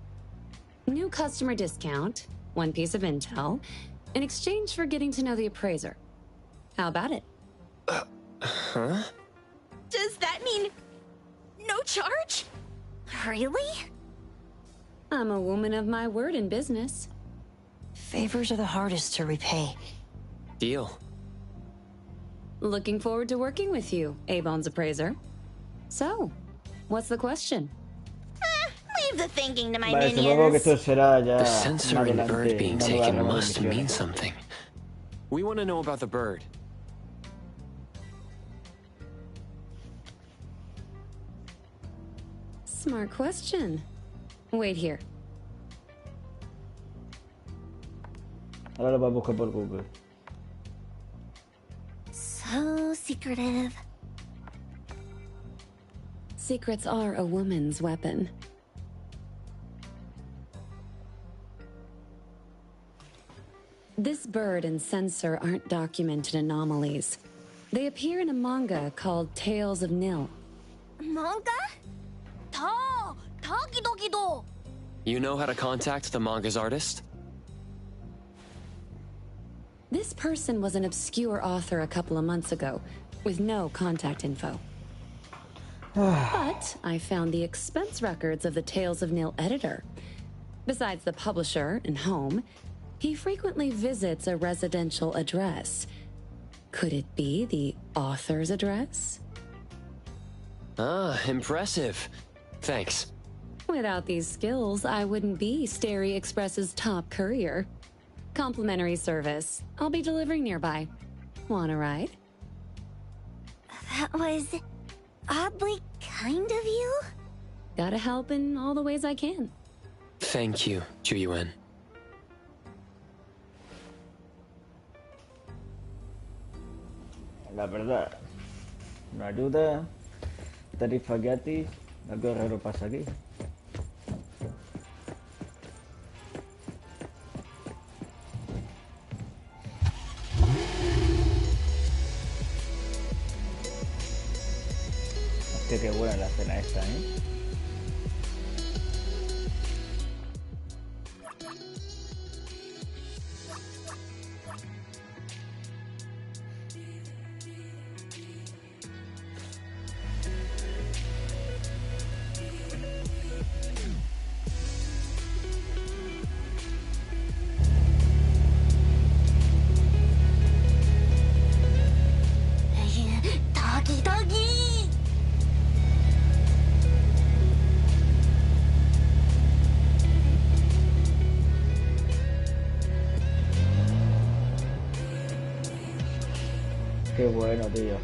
New customer discount, one piece of intel, in exchange for getting to know the appraiser. How about it? Huh? Does that mean no charge? Really? I'm a woman of my word in business. Favors are the hardest to repay. Deal. Looking forward to working with you, A-Bone's appraiser. So, what's the question? Leave the thinking to my Vale, supongo que minions. esto será ya The sensor más in adelante, bird being una taken nueva must misión. mean something. We want to know about the bird. Smart question. Wait here. Ahora lo voy a buscar por Google. So secretive. Secrets are a woman's weapon. This bird and sensor aren't documented anomalies. They appear in a manga called Tales of Nil. Manga? Tagidogido. You know how to contact the manga's artist? This person was an obscure author a couple of months ago, with no contact info. But I found the expense records of the Tales of Nil editor. Besides the publisher and home, he frequently visits a residential address. Could it be the author's address? Ah, impressive. Thanks. Without these skills, I wouldn't be Starry Express's top courier. Complimentary service. I'll be delivering nearby. Want a ride? That was oddly kind of you. Gotta help in all the ways I can. Thank you, Juyuan. La verdad, no ayuda, tarifa gratis, algo raro pasa aquí. Hostia, qué buena la cena esta, ¿eh? Doggy. Qué bueno, tío.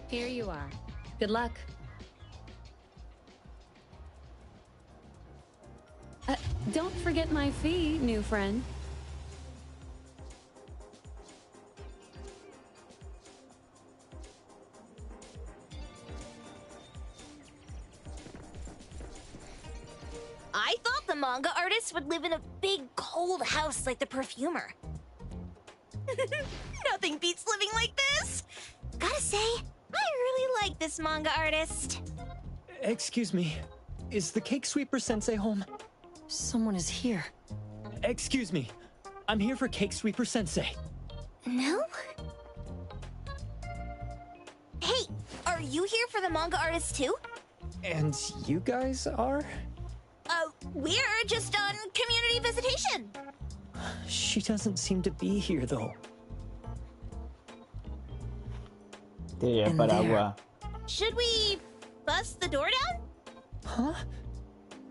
Here you are. Good luck. Don't forget my fee, new friend. I thought the manga artist would live in a big, cold house like the perfumer. Nothing beats living like this! Gotta say, I really like this manga artist. Excuse me, is the Cake Sweeper Sensei home? Someone is here. Excuse me, I'm here for Cake Sweeper Sensei. No? Hey, are you here for the manga artist too? And you guys are? We're just on community visitation. She doesn't seem to be here, though. Should we bust the door down? Huh?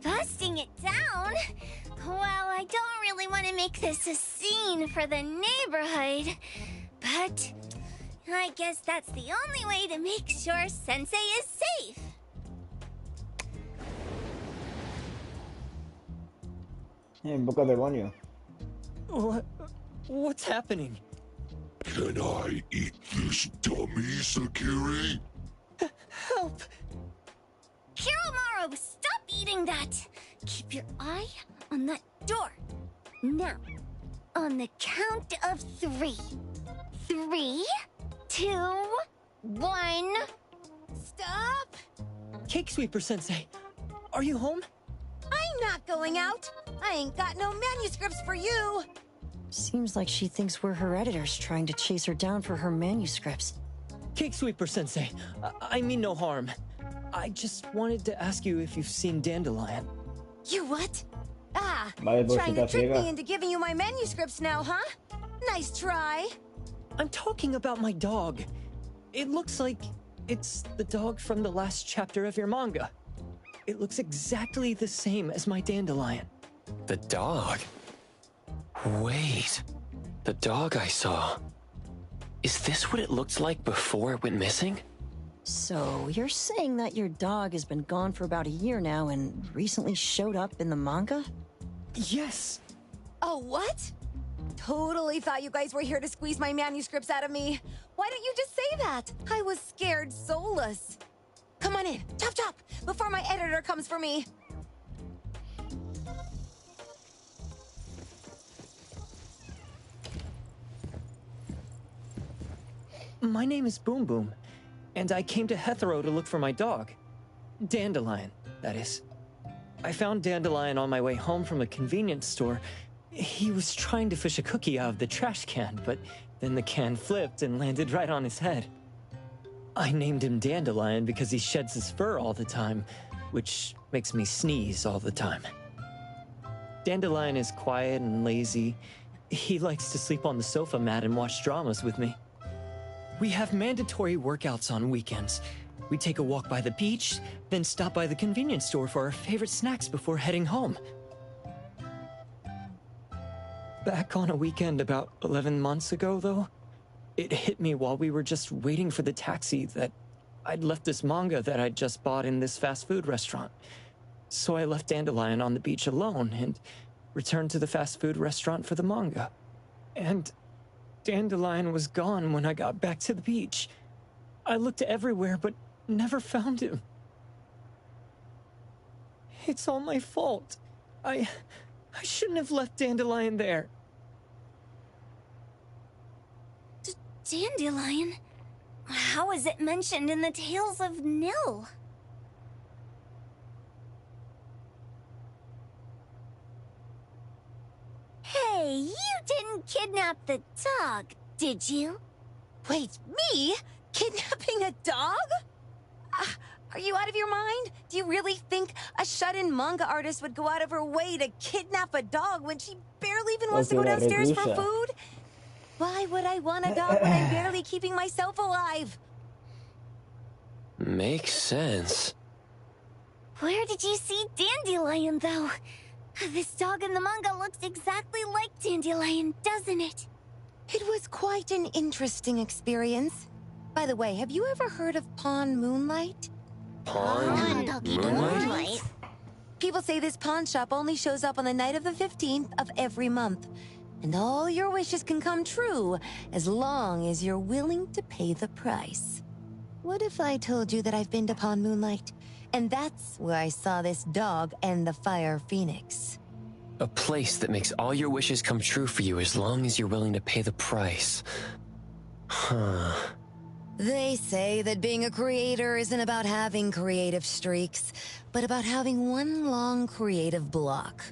Busting it down? Well, I don't really want to make this a scene for the neighborhood, but I guess that's the only way to make sure Sensei is safe. Invoca demonio. What's happening? Can I eat this dummy, Sakiri? Help! Hiromaru, stop eating that! Keep your eye on that door. Now, on the count of 3. 3, 2, 1... Stop! Cake Sweeper Sensei, are you home? I'm not going out. I ain't got no manuscripts for you. Seems like she thinks we're her editors trying to chase her down for her manuscripts. Cake Sweeper Sensei, I mean no harm. I just wanted to ask you if you've seen Dandelion. You what? Trying to trick me into giving you my manuscripts now, huh? Nice try. I'm talking about my dog. It looks like it's the dog from the last chapter of your manga. It looks exactly the same as my Dandelion. The dog? Wait. The dog I saw. Is this what it looked like before it went missing? So, you're saying that your dog has been gone for about a year now and recently showed up in the manga? Yes! Oh, what? Totally thought you guys were here to squeeze my manuscripts out of me. Why don't you just say that? I was scared soulless. Come on in, chop chop, before my editor comes for me. My name is Boom Boom, and I came to Hethero to look for my dog. Dandelion, that is. I found Dandelion on my way home from a convenience store. He was trying to fish a cookie out of the trash can, but then the can flipped and landed right on his head. I named him Dandelion because he sheds his fur all the time, which makes me sneeze all the time. Dandelion is quiet and lazy. He likes to sleep on the sofa mat and watch dramas with me. We have mandatory workouts on weekends. We take a walk by the beach, then stop by the convenience store for our favorite snacks before heading home. Back on a weekend about 11 months ago, though, it hit me while we were just waiting for the taxi that I'd left this manga that I'd just bought in this fast food restaurant. So I left Dandelion on the beach alone and returned to the fast food restaurant for the manga. And Dandelion was gone when I got back to the beach. I looked everywhere but never found him. It's all my fault. I shouldn't have left Dandelion there. Dandelion? How is it mentioned in the Tales of Nil? Hey, you didn't kidnap the dog, did you? Wait, me? Kidnapping a dog? Are you out of your mind? Do you really think a shut-in manga artist would go out of her way to kidnap a dog when she barely even wants to go downstairs for food? Why would I want a dog when I'm barely keeping myself alive? Makes sense. Where did you see Dandelion, though? This dog in the manga looks exactly like Dandelion, doesn't it? It was quite an interesting experience. By the way, have you ever heard of Pawn Moonlight? Pawn Moonlight? People say this pawn shop only shows up on the night of the 15th of every month. And all your wishes can come true as long as you're willing to pay the price. What if I told you that I've been to Pawn Moonlight? And that's where I saw this dog and the fire phoenix. A place that makes all your wishes come true for you as long as you're willing to pay the price. Huh. They say that being a creator isn't about having creative streaks, but about having one long creative block.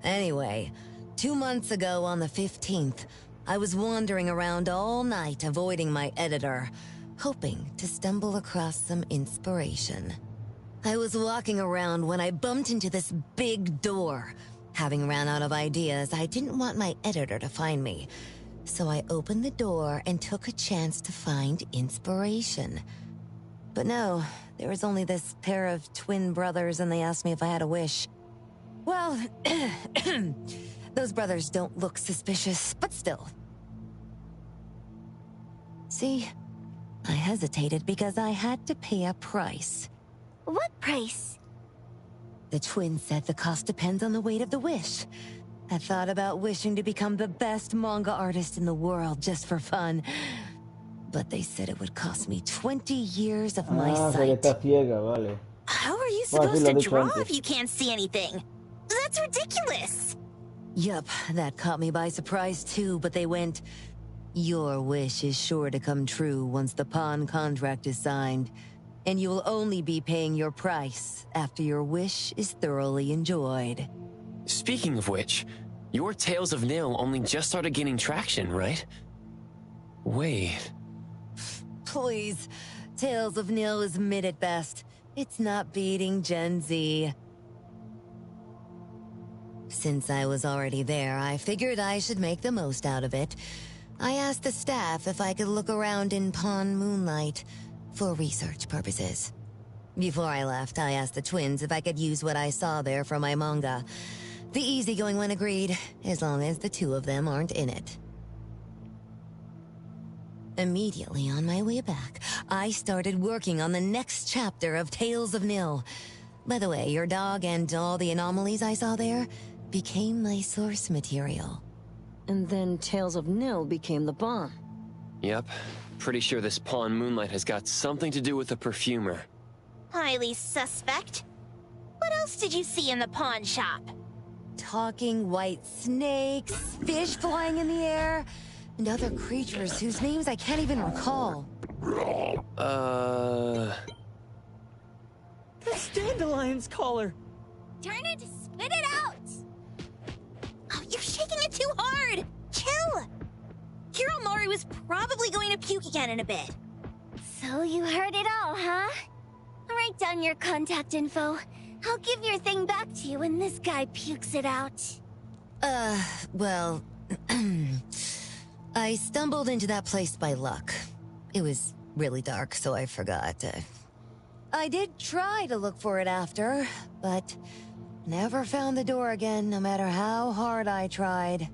Anyway, 2 months ago on the 15th, I was wandering around all night avoiding my editor, hoping to stumble across some inspiration. I was walking around when I bumped into this big door. Having ran out of ideas, I didn't want my editor to find me. So I opened the door and took a chance to find inspiration. But no, there was only this pair of twin brothers and they asked me if I had a wish. Well, those brothers don't look suspicious, but still. See, I hesitated because I had to pay a price. What price? The twins said the cost depends on the weight of the wish. I thought about wishing to become the best manga artist in the world just for fun. But they said it would cost me 20 years of my sight. How are you supposed to draw if you can't see anything? That's ridiculous! Yup, that caught me by surprise too, but they went, "Your wish is sure to come true once the pawn contract is signed, and you will only be paying your price after your wish is thoroughly enjoyed." Speaking of which, your Tales of Nil only just started gaining traction, right? Wait. Please, Tales of Nil is mid at best. It's not beating Gen Z. Since I was already there, I figured I should make the most out of it. I asked the staff if I could look around in Pawn Moonlight for research purposes. Before I left, I asked the twins if I could use what I saw there for my manga. The easygoing one agreed, as long as the two of them aren't in it. Immediately on my way back, I started working on the next chapter of Tales of Nil. By the way, your dog and all the anomalies I saw there became my source material. And then Tales of Nil became the bomb. Yep. Pretty sure this Pawn Moonlight has got something to do with the perfumer. Highly suspect. What else did you see in the pawn shop? Talking white snakes, fish flying in the air, and other creatures whose names I can't even recall. That's Dandelion's collar! Turn it, spit it out! Oh, you're shaking it too hard! Chill! Hiromori was probably going to puke again in a bit. So you heard it all, huh? Write down your contact info. I'll give your thing back to you when this guy pukes it out. Well... I stumbled into that place by luck. It was really dark, so I forgot. I did try to look for it after, but never found the door again, no matter how hard I tried.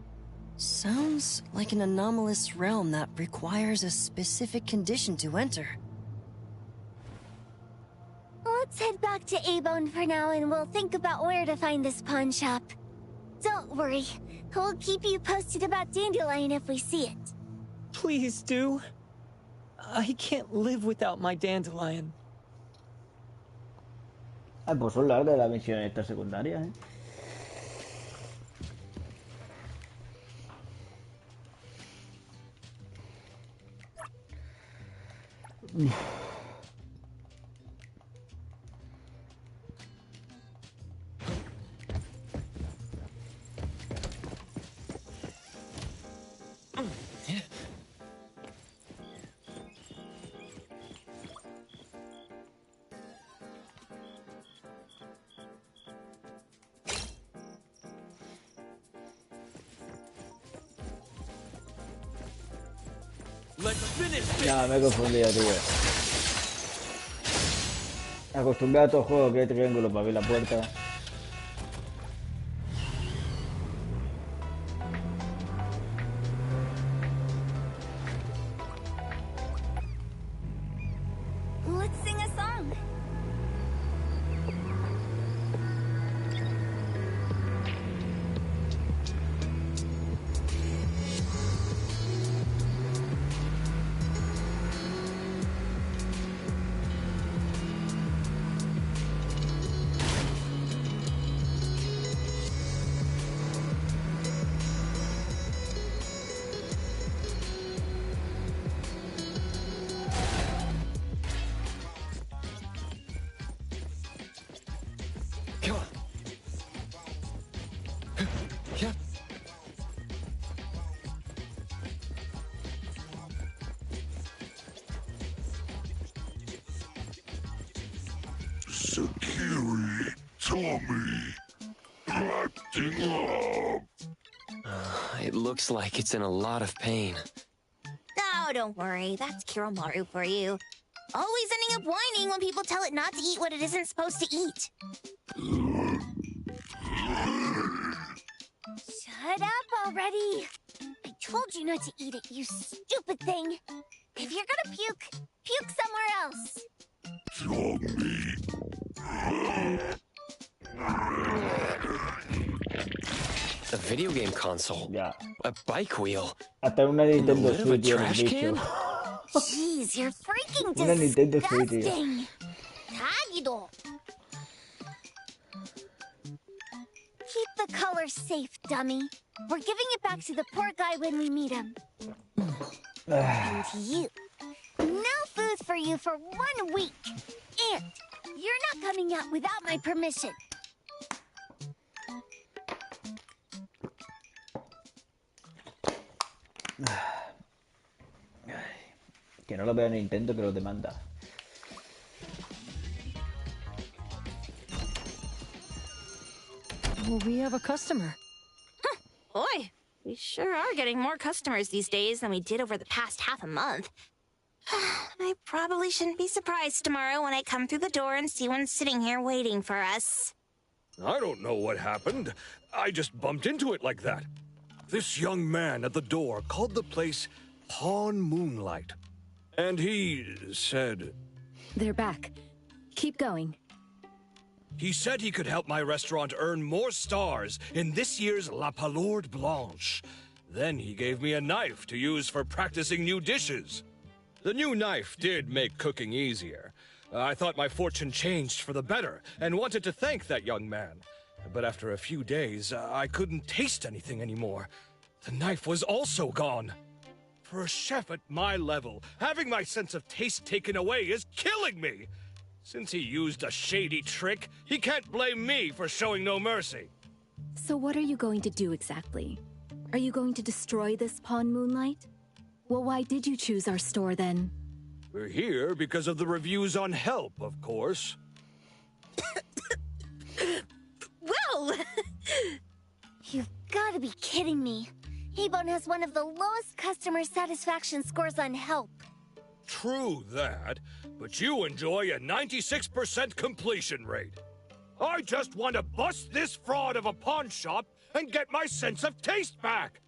Sounds like an anomalous realm that requires a specific condition to enter. Let's head back to A-Bone for now and we'll think about where to find this pawn shop. Don't worry, we'll keep you posted about Dandelion if we see it. Please do. I can't live without my Dandelion. Ah, pues son largas las misiones estas secundarias, ¿eh? Ya, me he confundido, tío. Acostumbrado a estos juegos que hay triángulos para abrir la puerta. Sakiri, Tommy, acting up. It looks like it's in a lot of pain. Oh, don't worry. That's Kiromaru for you. Always ending up whining when people tell it not to eat what it isn't supposed to eat. Shut up already. I told you not to eat it, you stupid thing. If you're gonna puke, puke somewhere else. Tommy. A video game console. Yeah. A bike wheel. Hasta una In the Nintendo lid of a Switch tiene el trash can? bicho. Jeez, you're freaking Una Nintendo Switch, tío. disgusting. Tagido. Keep the color safe, dummy. We're giving it back to the poor guy when we meet him. And you. No food for you for 1 week. And you're not coming out without my permission. Que no lo vea Nintendo, que lo demanda. We have a customer. Boy, we sure are getting more customers these days than we did over the past half a month. I probably shouldn't be surprised tomorrow when I come through the door and see one sitting here waiting for us. I don't know what happened. I just bumped into it like that. This young man at the door called the place Pawn Moonlight. And he said... They're back. Keep going. He said he could help my restaurant earn more stars in this year's La Palourde Blanche. Then he gave me a knife to use for practicing new dishes. The new knife did make cooking easier. I thought my fortune changed for the better and wanted to thank that young man. But after a few days, I couldn't taste anything anymore. The knife was also gone. For a chef at my level, having my sense of taste taken away is killing me. Since he used a shady trick, he can't blame me for showing no mercy. So what are you going to do exactly? Are you going to destroy this Pawn Moonlight? Well, why did you choose our store then? We're here because of the reviews on Help, of course. Well! You've got to be kidding me. Hebon has one of the lowest customer satisfaction scores on Help. True that, but you enjoy a 96% completion rate. I just want to bust this fraud of a pawn shop and get my sense of taste back.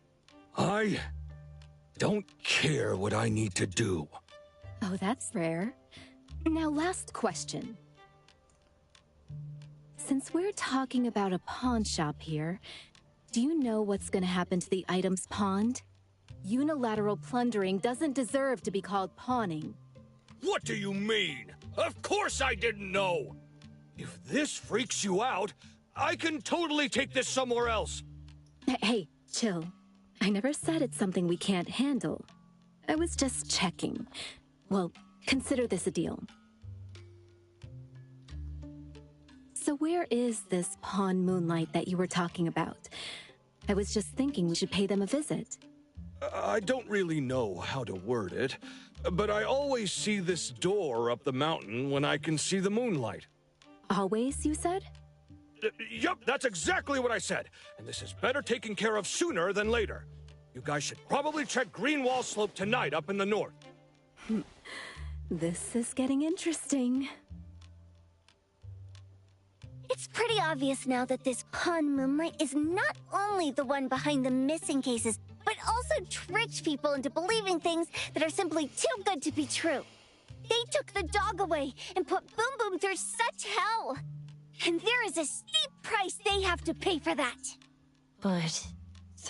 I don't care what I need to do. Oh, that's rare. Now, last question. Since we're talking about a pawn shop here, do you know what's gonna happen to the items pawned? Unilateral plundering doesn't deserve to be called pawning. What do you mean? Of course I didn't know! If this freaks you out, I can totally take this somewhere else. Hey, chill. I never said it's something we can't handle. I was just checking. Well, consider this a deal. So where is this Pawn Moonlight that you were talking about? I was just thinking we should pay them a visit. I don't really know how to word it, but I always see this door up the mountain when I can see the moonlight. Always, you said? Yup, that's exactly what I said. And this is better taken care of sooner than later. You guys should probably check Greenwall Slope tonight up in the north. This is getting interesting. It's pretty obvious now that this Pawn Moonlight is not only the one behind the missing cases, but also tricked people into believing things that are simply too good to be true. They took the dog away and put Boom Boom through such hell. And there is a steep price they have to pay for that. But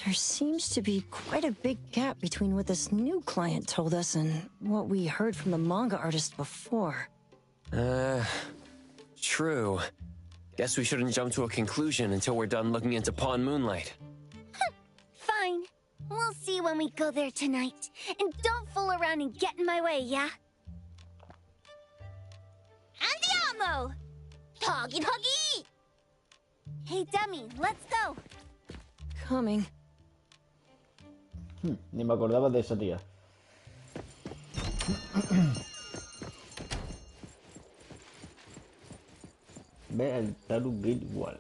there seems to be quite a big gap between what this new client told us and what we heard from the manga artist before. True. Guess we shouldn't jump to a conclusion until we're done looking into Pawn Moonlight. Fine. We'll see when we go there tonight. And don't fool around and get in my way, yeah? Andiamo! Toggy toggy! Hey, dummy, let's go. Coming. Ni me acordaba de esa tía. Ve al Taru Gate igual.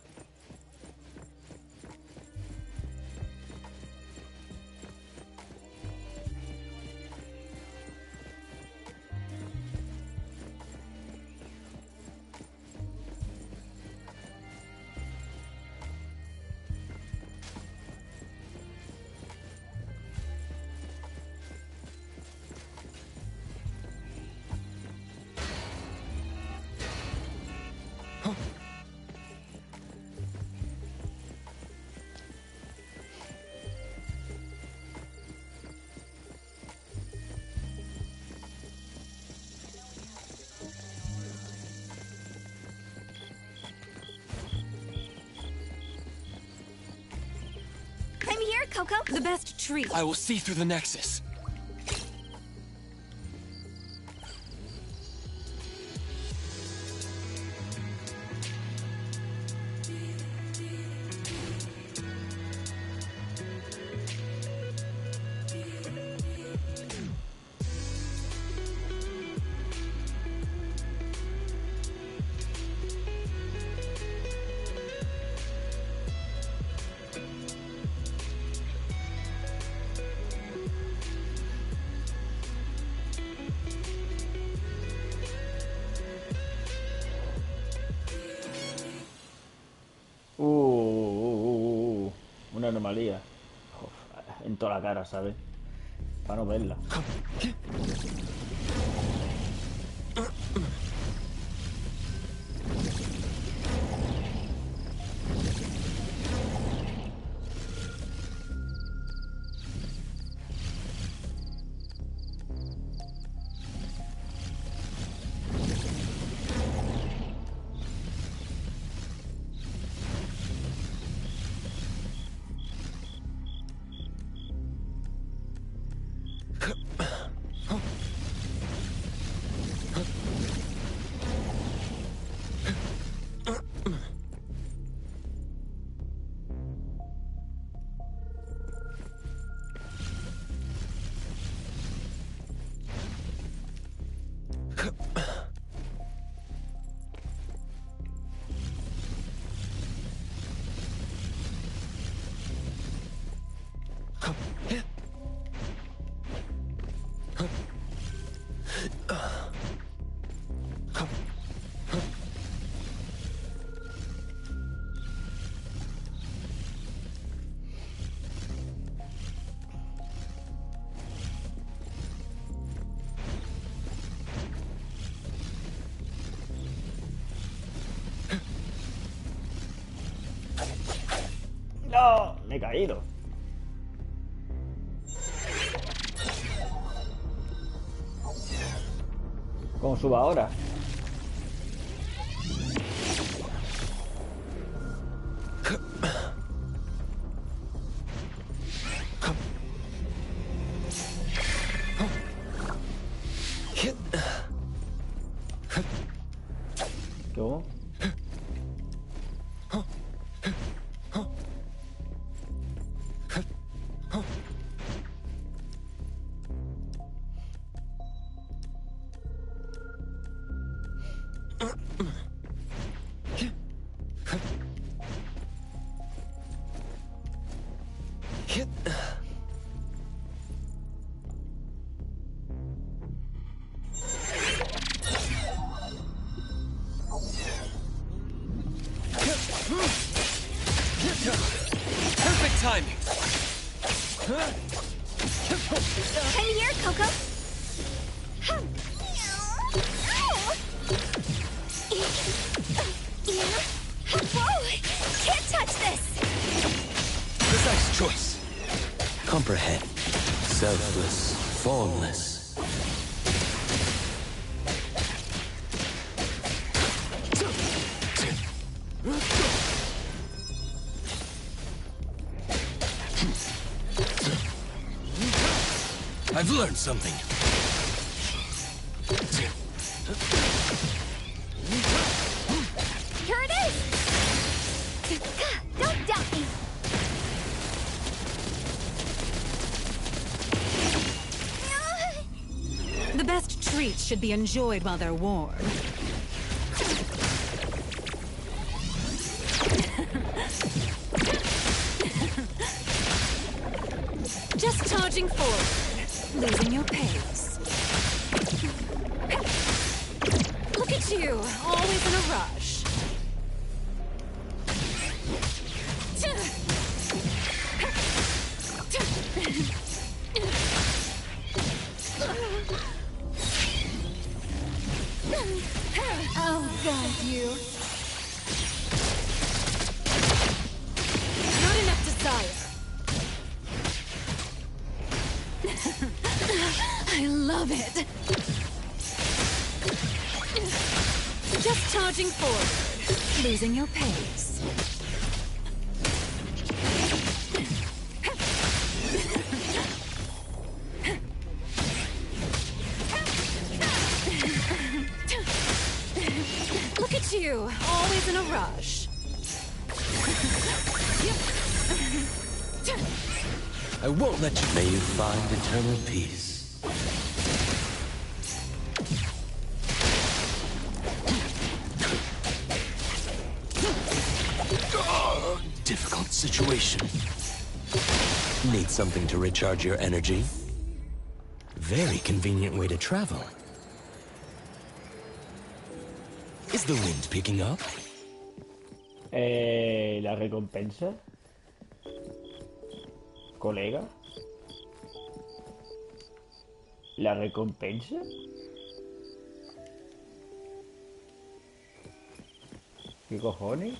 I'm here, Coco. The best treat. I will see through the Nexus. Una anomalía. Uf, en toda la cara, ¿sabes? Para no verla. ¡No! Me he caído. ¿Cómo subo ahora? ¿Cómo? Perfect timing. I'm here, Coco. comprehend. Selfless, formless. I've learned something. Here it is! Don't doubt me! The best treats should be enjoyed while they're warm. Just charging forward, losing your pace. Look at you, always in a rush. I'll guide you. Not enough desire. I love it. Just charging forward, losing your pace. Look at you, always in a rush. I won't let you. May you find eternal peace. Difficult situation. Need something to recharge your energy? Very convenient way to travel. Is the wind picking up? La recompensa. Colega. La recompensa. ¿Qué cojones?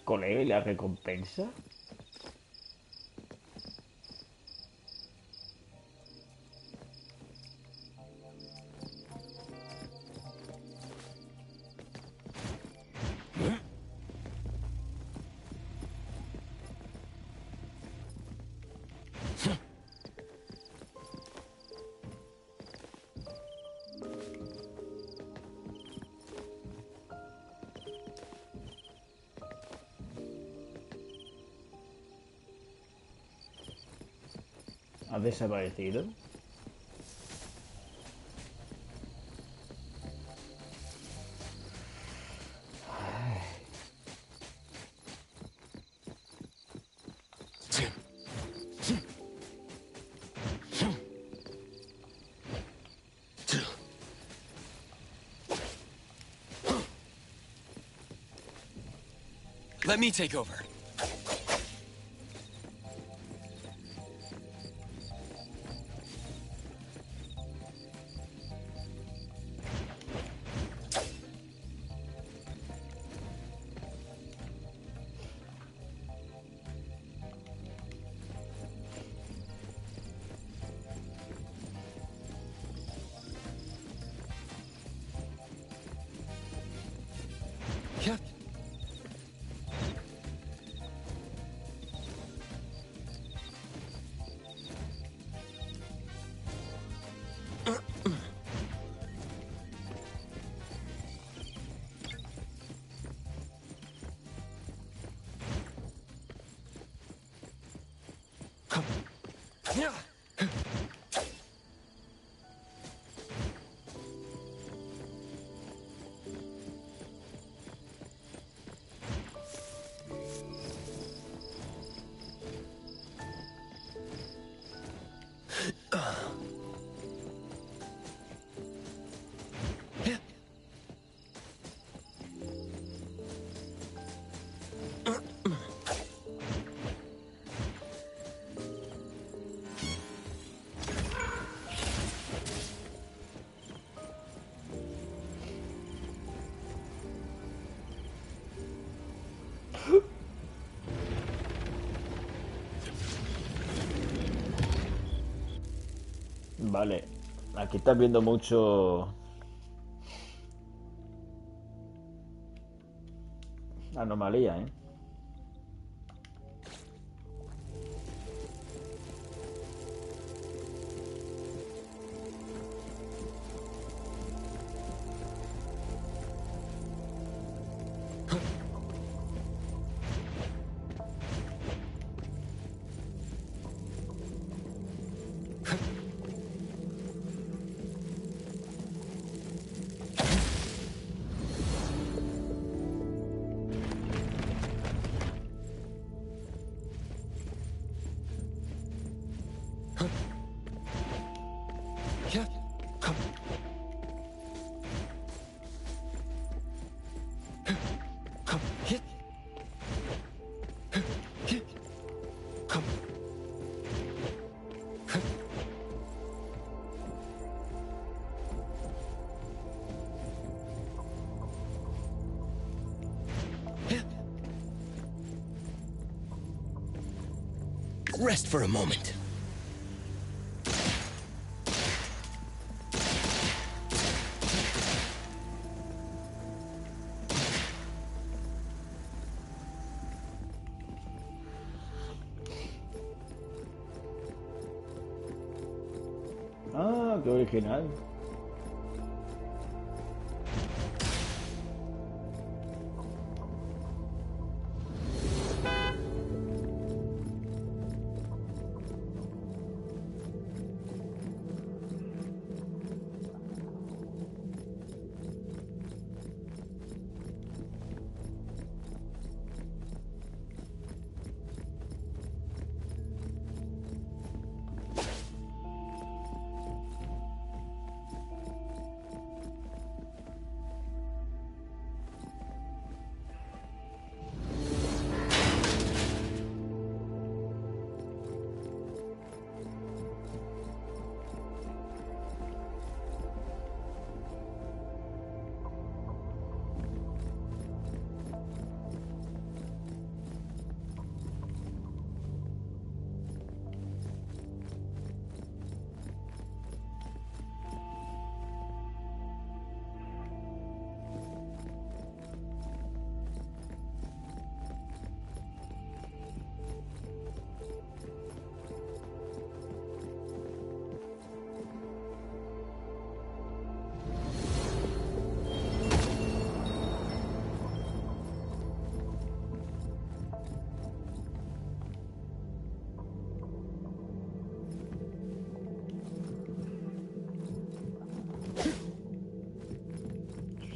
Colega, ¿y la recompensa? ¿Ha desaparecido? Let me take over. Vale. Aquí estás viendo mucho... anomalía, ¿eh? Rest for a moment. Ah, qué original.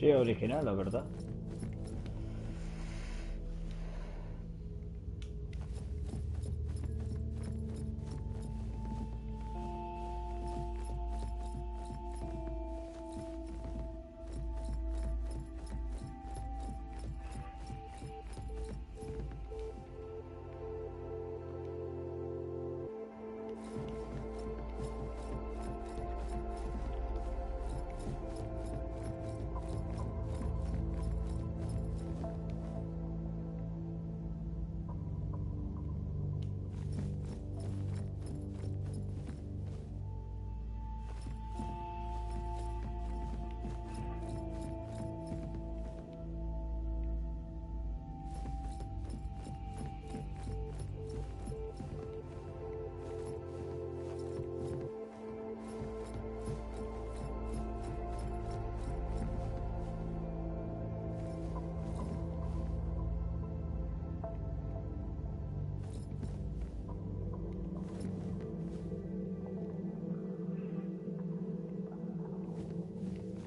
Sí, original, la verdad.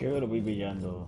Que lo voy pillando.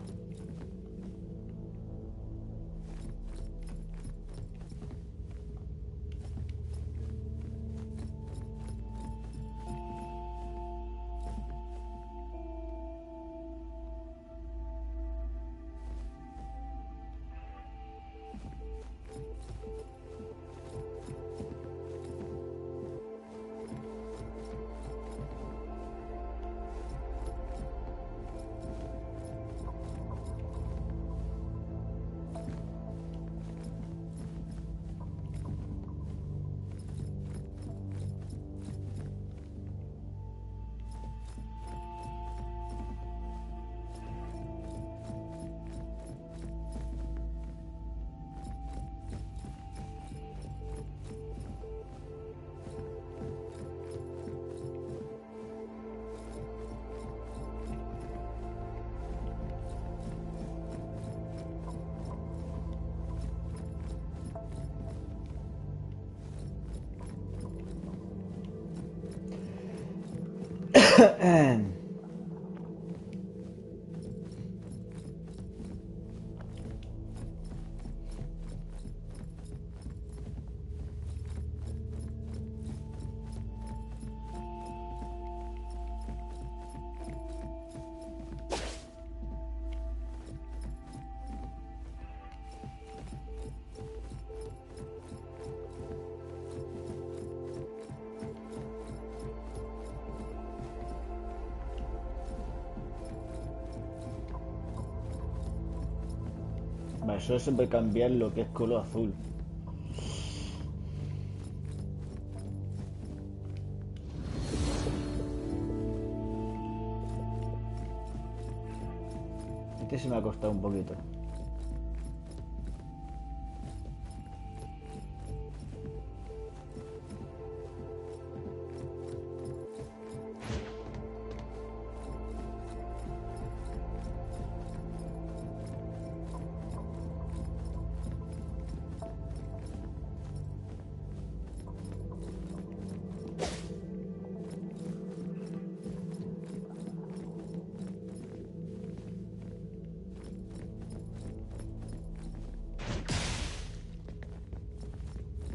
Vale, solo se puede cambiar lo que es color azul. Este se me ha costado un poquito.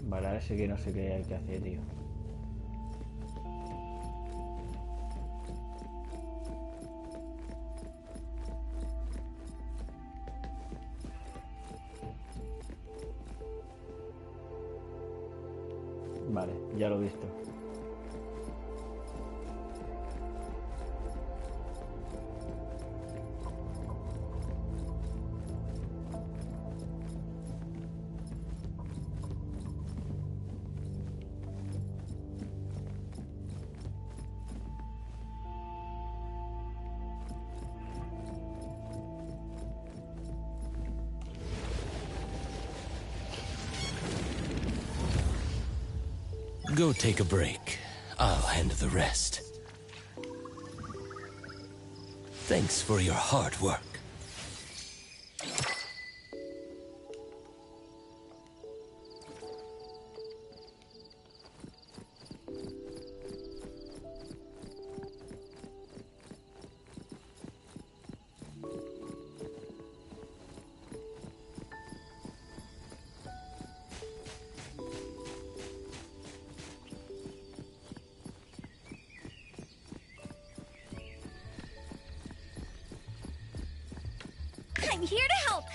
Vale, ahora sí que no sé qué hay que hacer, tío. Vale, ya lo he visto. Go take a break. I'll handle the rest. Thanks for your hard work. I'm here to help.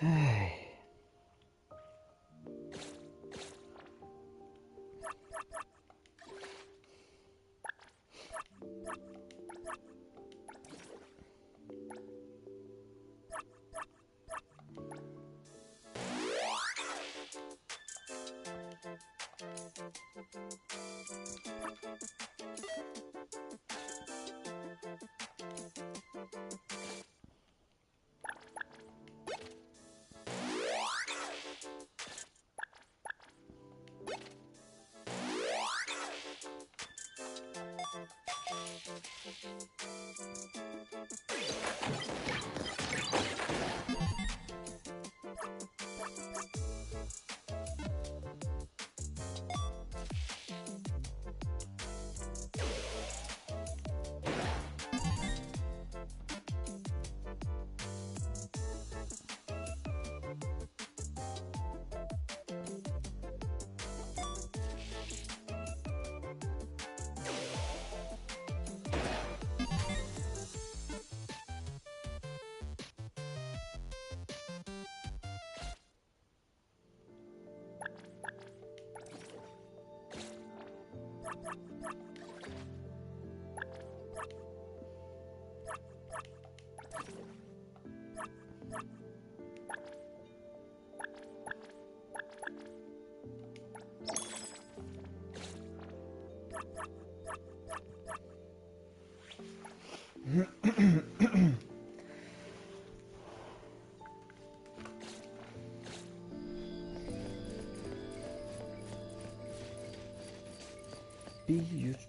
Ay.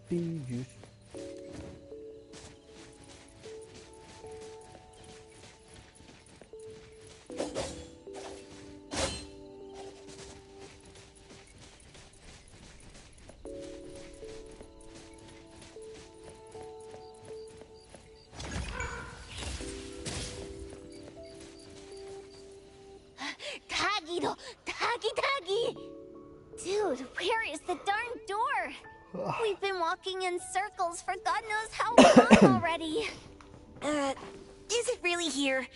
Pillos. Taggy! Dude, where is the darn door? We've been walking in circles for God knows how long already. Is it really here?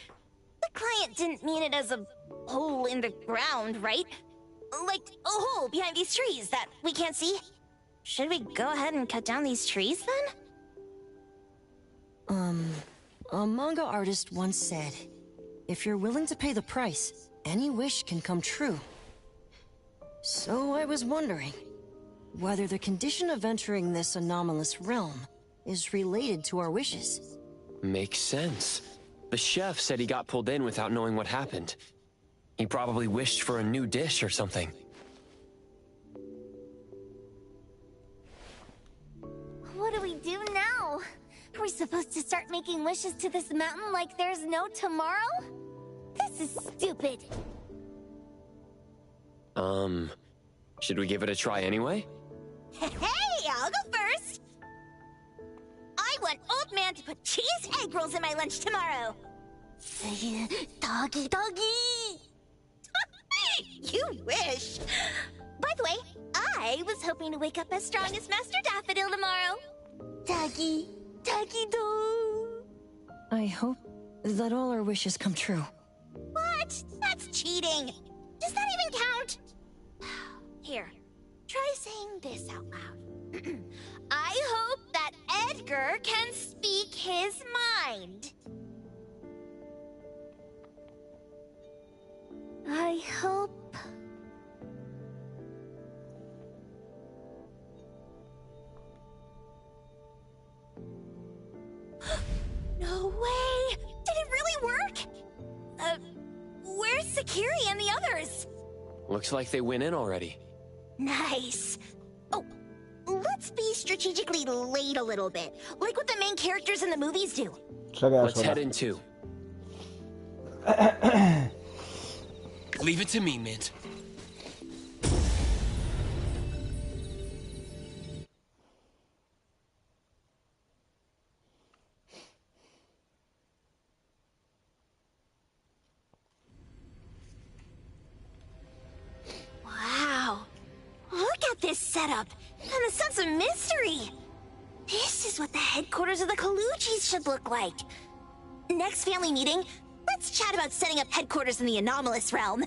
The client didn't mean it as a hole in the ground, right? Like a hole behind these trees that we can't see? Should we go ahead and cut down these trees then? A manga artist once said, if you're willing to pay the price, any wish can come true. So I was wondering whether the condition of entering this anomalous realm is related to our wishes. Makes sense. The chef said he got pulled in without knowing what happened. He probably wished for a new dish or something. What do we do now? Are we supposed to start making wishes to this mountain like there's no tomorrow? This is stupid. Should we give it a try anyway? Hey, I'll go first! I want Old Man to put cheese egg rolls in my lunch tomorrow! Doggy! You wish! By the way, I was hoping to wake up as strong as Master Daffodil tomorrow. Doggy do! I hope that all our wishes come true. What? That's cheating! Does that even count? Here, try saying this out loud. I hope that Edgar can speak his mind. I hope... No way! Did it really work? Where's Sakiri and the others? Looks like they went in already. Nice. Oh, let's be strategically late a little bit, like what the main characters in the movies do. Let's head in too. Leave it to me, Mint. Wow. Look at this setup and the sense of mystery. This is what the headquarters of the Kalujis should look like. Next family meeting, let's chat about setting up headquarters in the anomalous realm.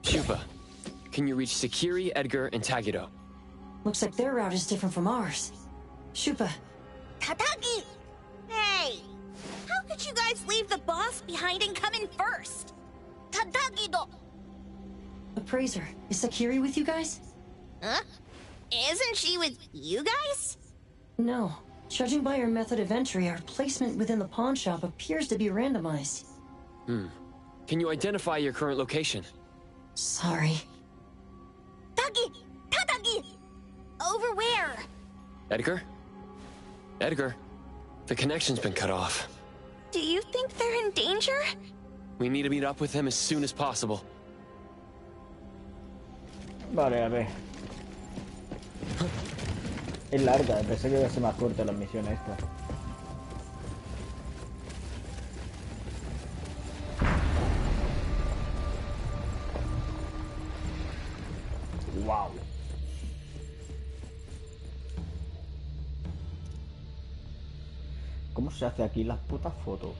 Shupa, can you reach Sakiri, Edgar, and Tagido? Looks like their route is different from ours. Shupa. Tatagi! Hey! How could you guys leave the boss behind and come in first? Tatagi-do! Appraiser, is Sakiri with you guys? Huh? Isn't she with you guys? No. Judging by her method of entry, our placement within the pawn shop appears to be randomized. Can you identify your current location? Sorry. Tatagi! Over where? Edgar? Edgar, the connection's been cut off. Do you think they're in danger? We need to meet up with them as soon as possible. Vale, a ver. Es larga, pensé que iba a ser más corta la misión esta. Wow. ¿Cómo se hace aquí las putas fotos?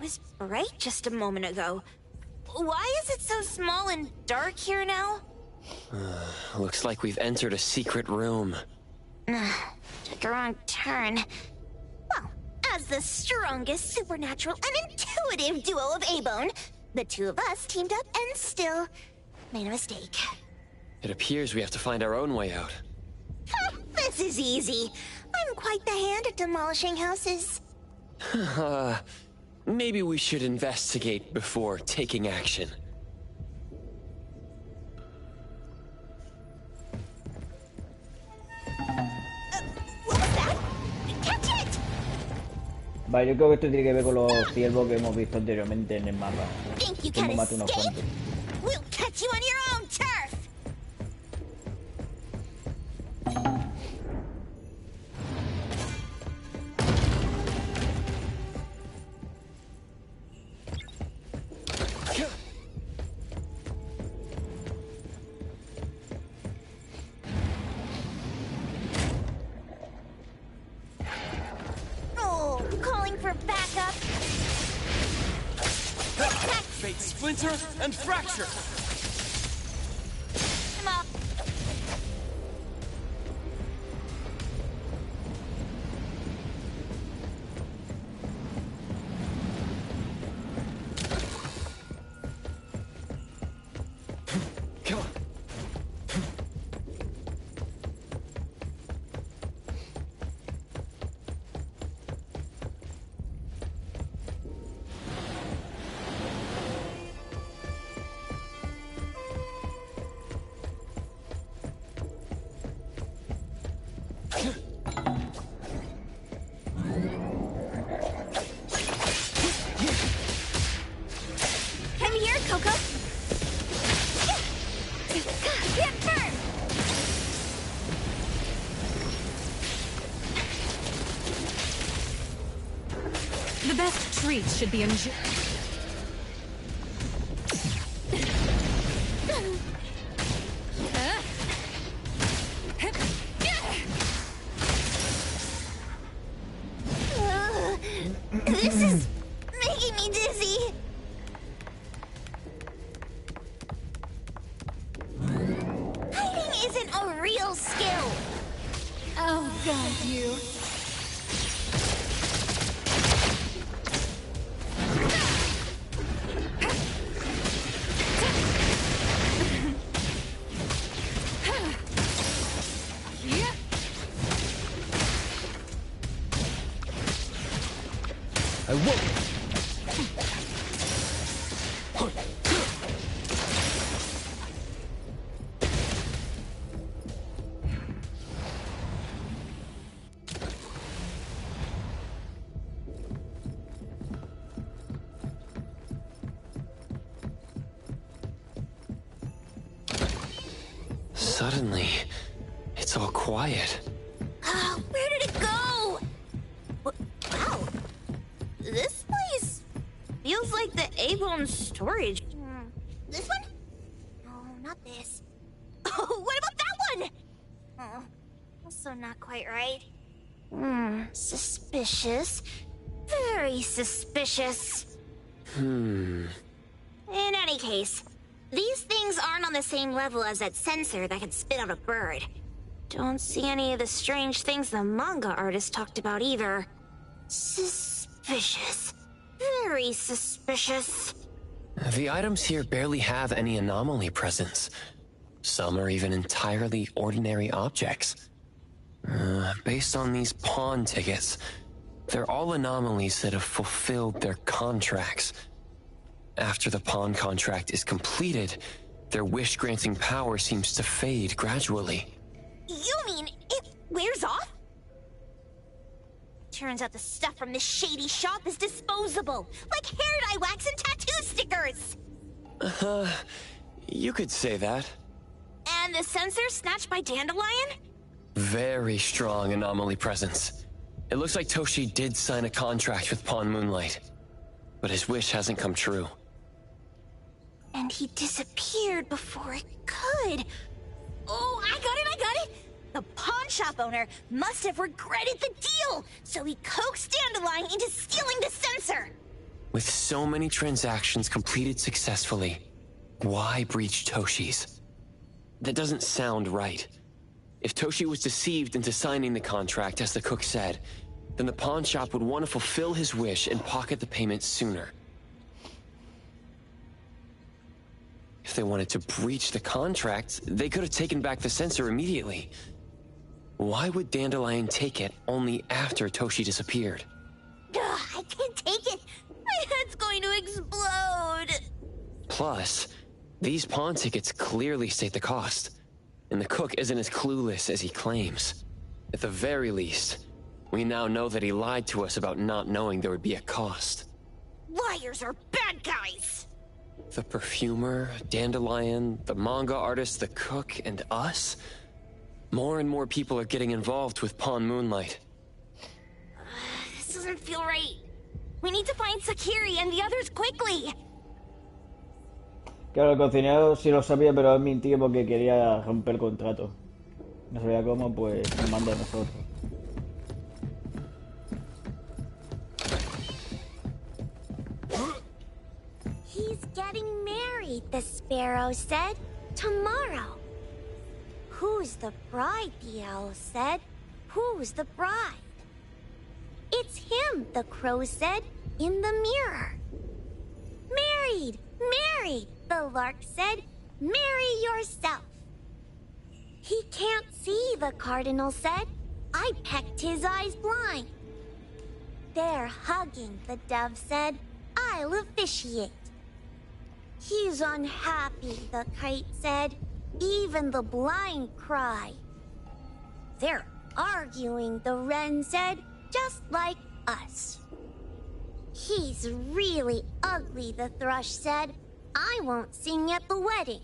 It was bright just a moment ago. Why is it so small and dark here now? Looks like we've entered a secret room. Took a wrong turn. Well, as the strongest supernatural and intuitive duo of A-Bone, the two of us teamed up and still made a mistake. It appears we have to find our own way out. This is easy. I'm quite the hand at demolishing houses. Maybe we should investigate before taking action. What was that? Catch it! Vale, yo creo que esto tiene que ver con los ciervos que hemos visto anteriormente en el mapa. Think you Como can mato unos escape? cuantos. We'll catch you on your own turf! Oh, calling for backup. Fate splinter and fracture. Come on. Come on. Come here, Coco. Get firm. The best treats should be enjoyed. This is making me dizzy. Hiding isn't a real skill. Oh, God, you. I won't. Suddenly, it's all quiet. Where did it go? Wow. This place feels like the A-bone storage. This one? No, not this. Oh, what about that one? Oh, also not quite right. Suspicious. Very suspicious. In any case, these things aren't on the same level as that sensor that could spit out a bird. Don't see any of the strange things the manga artist talked about either. Suspicious. Very suspicious. The items here barely have any anomaly presence. Some are even entirely ordinary objects. Based on these pawn tickets, they're all anomalies that have fulfilled their contracts. After the pawn contract is completed, their wish-granting power seems to fade gradually. You mean it wears off? Turns out the stuff from this shady shop is disposable, like hair dye wax and tattoo stickers. You could say that. And the sensor snatched by Dandelion? Very strong anomaly presence. It looks like Toshi did sign a contract with Pawn Moonlight, but his wish hasn't come true. And he disappeared before it could. Oh, I got it! The pawn shop owner must have regretted the deal, so he coaxed Dandelion into stealing the sensor. With so many transactions completed successfully, why breach Toshi's? That doesn't sound right. If Toshi was deceived into signing the contract, as the cook said, then the pawn shop would want to fulfill his wish and pocket the payment sooner. If they wanted to breach the contract, they could have taken back the sensor immediately. Why would Dandelion take it only after Toshi disappeared? I can't take it. My head's going to explode. Plus, these pawn tickets clearly state the cost, and the cook isn't as clueless as he claims. At the very least, we now know that he lied to us about not knowing there would be a cost. Liars are bad guys. The perfumer, Dandelion, the manga artist, the cook, and us? More and more people are getting involved with Pawn Moonlight. This doesn't feel right. We need to find Sakiri and the others quickly. Claro, el cocinero sí lo sabía, pero él mintió porque quería romper el contrato. No sabía cómo, pues nos manda a nosotros. He's getting married, the sparrow said. Tomorrow. Who's the bride, the owl said. Who's the bride? It's him, the crow said, in the mirror. Married, married, the lark said. Marry yourself. He can't see, the cardinal said. I pecked his eyes blind. They're hugging, the dove said. I'll officiate. He's unhappy, the kite said. Even the blind cry. They're arguing, the wren said, just like us. He's really ugly, the thrush said. I won't sing at the wedding.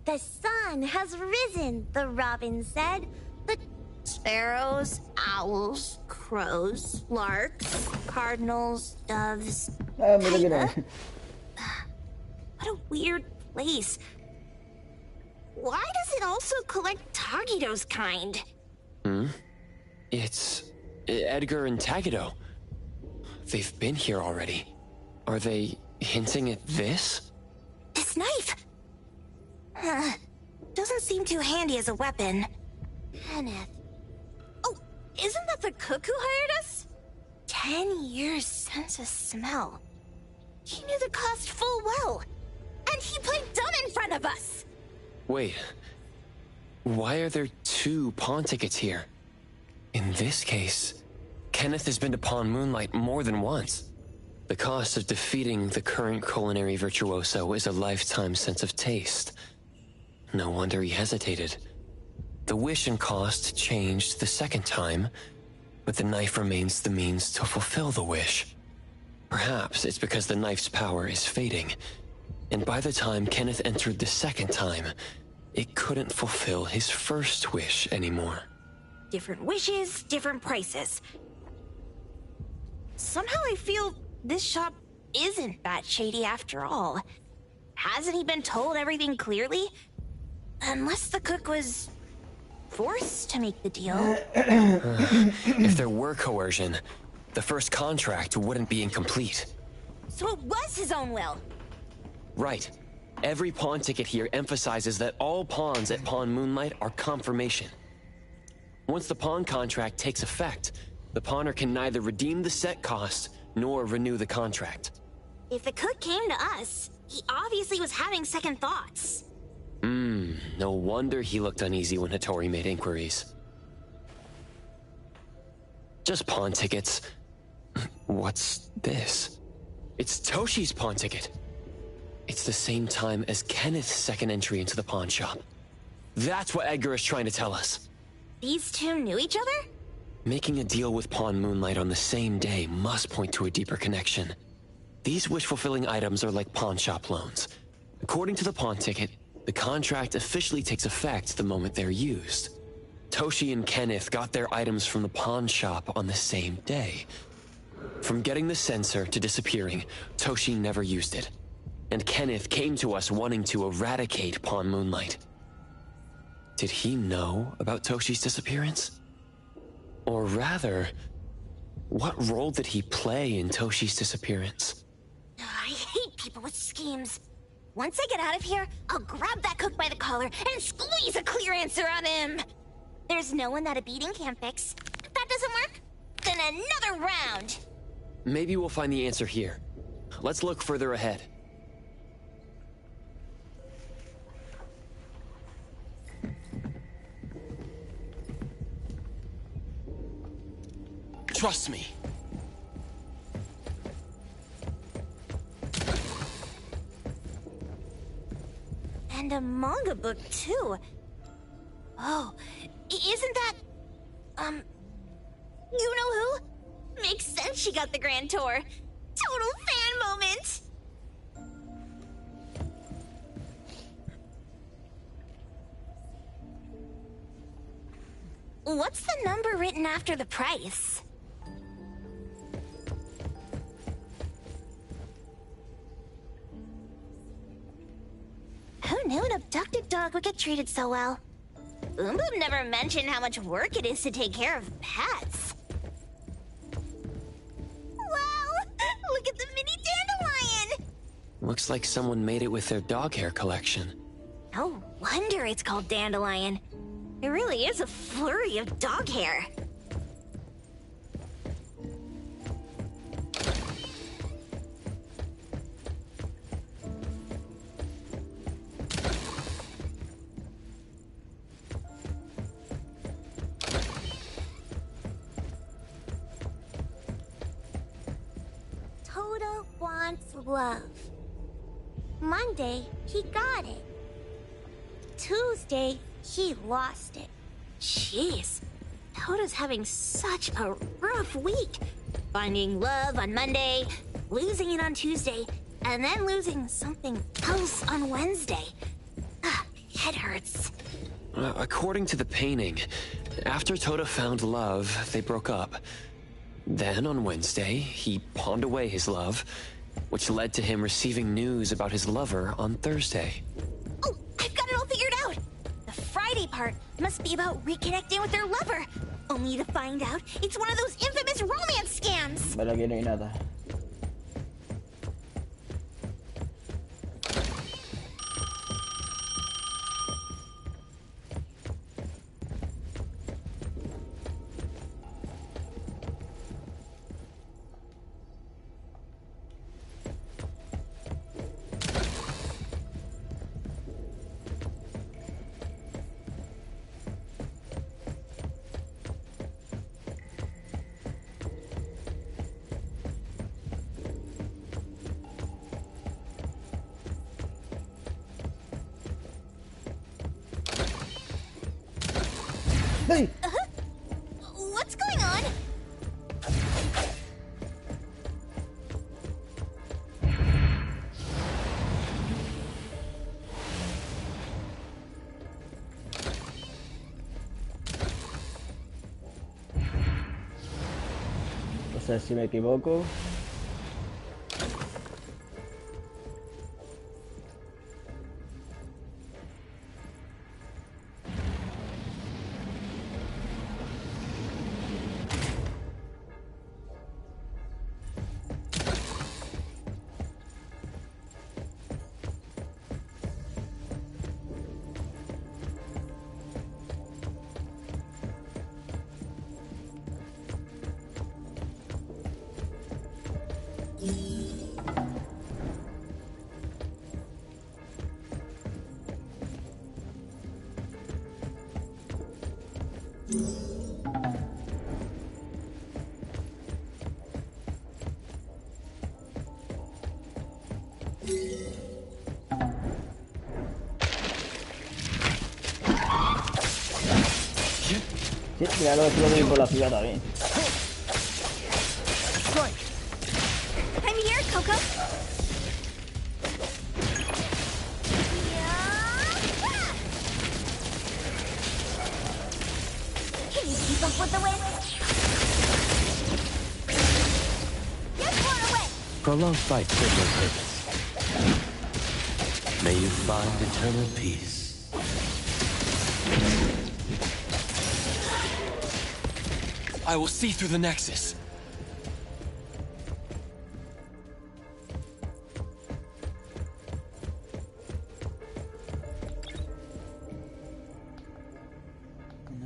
The sun has risen, the robin said. The sparrows, owls, crows, larks, cardinals, doves. What a weird place. Why does it also collect Tagido's kind? It's Edgar and Tagido. They've been here already. Are they hinting at this? This knife! Doesn't seem too handy as a weapon. Kenneth. Oh, isn't that the cook who hired us? 10 years sense of smell. He knew the cost full well. And he played dumb in front of us! Wait. Why are there 2 pawn tickets here? In this case, Kenneth has been to Pawn Moonlight more than once. The cost of defeating the current culinary virtuoso is a lifetime sense of taste. No wonder he hesitated. The wish and cost changed the second time, but the knife remains the means to fulfill the wish. Perhaps it's because the knife's power is fading, and by the time Kenneth entered the second time, it couldn't fulfill his first wish anymore. Different wishes, different prices. Somehow I feel this shop isn't that shady after all. Hasn't he been told everything clearly? Unless the cook was forced to make the deal. If there were coercion, the first contract wouldn't be incomplete. So it was his own will. Right. Every pawn ticket here emphasizes that all pawns at Pawn Moonlight are confirmation. Once the pawn contract takes effect, the pawner can neither redeem the set cost nor renew the contract. If the cook came to us, he obviously was having second thoughts. No wonder he looked uneasy when Hattori made inquiries. Just pawn tickets. What's this? It's Toshi's pawn ticket. It's the same time as Kenneth's second entry into the pawn shop. That's what Edgar is trying to tell us. These two knew each other? Making a deal with Pawn Moonlight on the same day must point to a deeper connection. These wish-fulfilling items are like pawn shop loans. According to the pawn ticket, the contract officially takes effect the moment they're used. Toshi and Kenneth got their items from the pawn shop on the same day. From getting the sensor to disappearing, Toshi never used it. And Kenneth came to us wanting to eradicate Pawn Moonlight. Did he know about Toshi's disappearance? Or rather, what role did he play in Toshi's disappearance? I hate people with schemes. Once I get out of here, I'll grab that cook by the collar and squeeze a clear answer on him. There's no one that a beating can't fix. If that doesn't work, then another round. Maybe we'll find the answer here. Let's look further ahead. Trust me. And a manga book, too. Oh, isn't that... you know who? Makes sense she got the grand tour. Total fan moment! What's the number written after the price? Who knew an abducted dog would get treated so well? Boom Boom never mentioned how much work it is to take care of pets. Wow! Look at the mini dandelion! Looks like someone made it with their dog hair collection. No wonder it's called dandelion. It really is a flurry of dog hair. Toto wants love. Monday, he got it. Tuesday, he lost it. Jeez, Toto's having such a rough week. Finding love on Monday, losing it on Tuesday, and then losing something else on Wednesday. Head hurts. According to the painting, after Toto found love, they broke up. Then on Wednesday, he pawned away his love, which led to him receiving news about his lover on Thursday. Oh, I've got it all figured out! The Friday part must be about reconnecting with their lover, only to find out it's one of those infamous romance scams! Vale, aquí no hay nada. sé si me equivoco. Sí, ya lo estuve bien por la ciudad también. I'm here, Coco. Can you keep up with the wind? Get blown away. Prolonged fight serves no purpose. May you find eternal peace. I will see through the Nexus.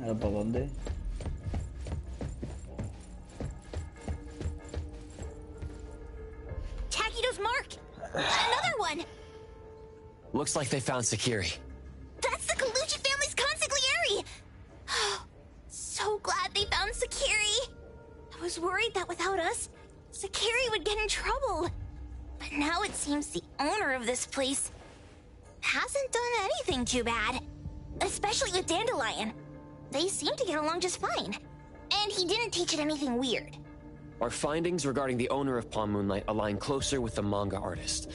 ¿Ahora por dónde? Takido's mark. Another one. Looks like they found Sakiri. That's the Colucci family's consigliere. So glad they found Sakiri. I was worried that without us, Sakiri would get in trouble. But now it seems the owner of this place hasn't done anything too bad. Especially with Dandelion. They seem to get along just fine. And he didn't teach it anything weird. Our findings regarding the owner of Palm Moonlight align closer with the manga artist.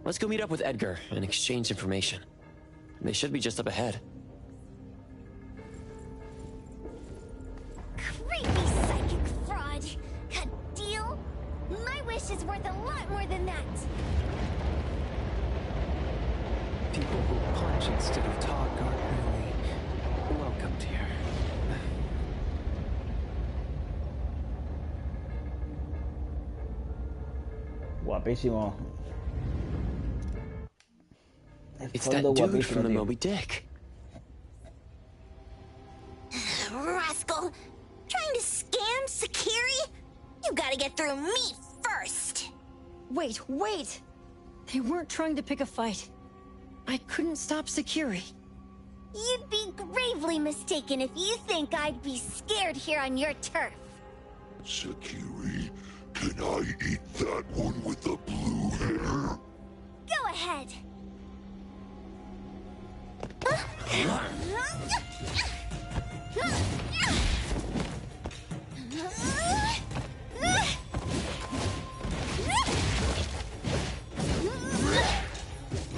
Let's go meet up with Edgar and exchange information. They should be just up ahead. Creepy psychic fraud. A deal? My wish is worth a lot more than that. People who punch instead of talk aren't really welcomed here. Guapísimo. It's that dude from the Moby Dick. Rascal! Trying to scam Sakiri? You gotta get through me first! Wait! They weren't trying to pick a fight. I couldn't stop Sakiri. You'd be gravely mistaken if you think I'd be scared here on your turf. Sakiri, can I eat that one with the blue hair? Go ahead.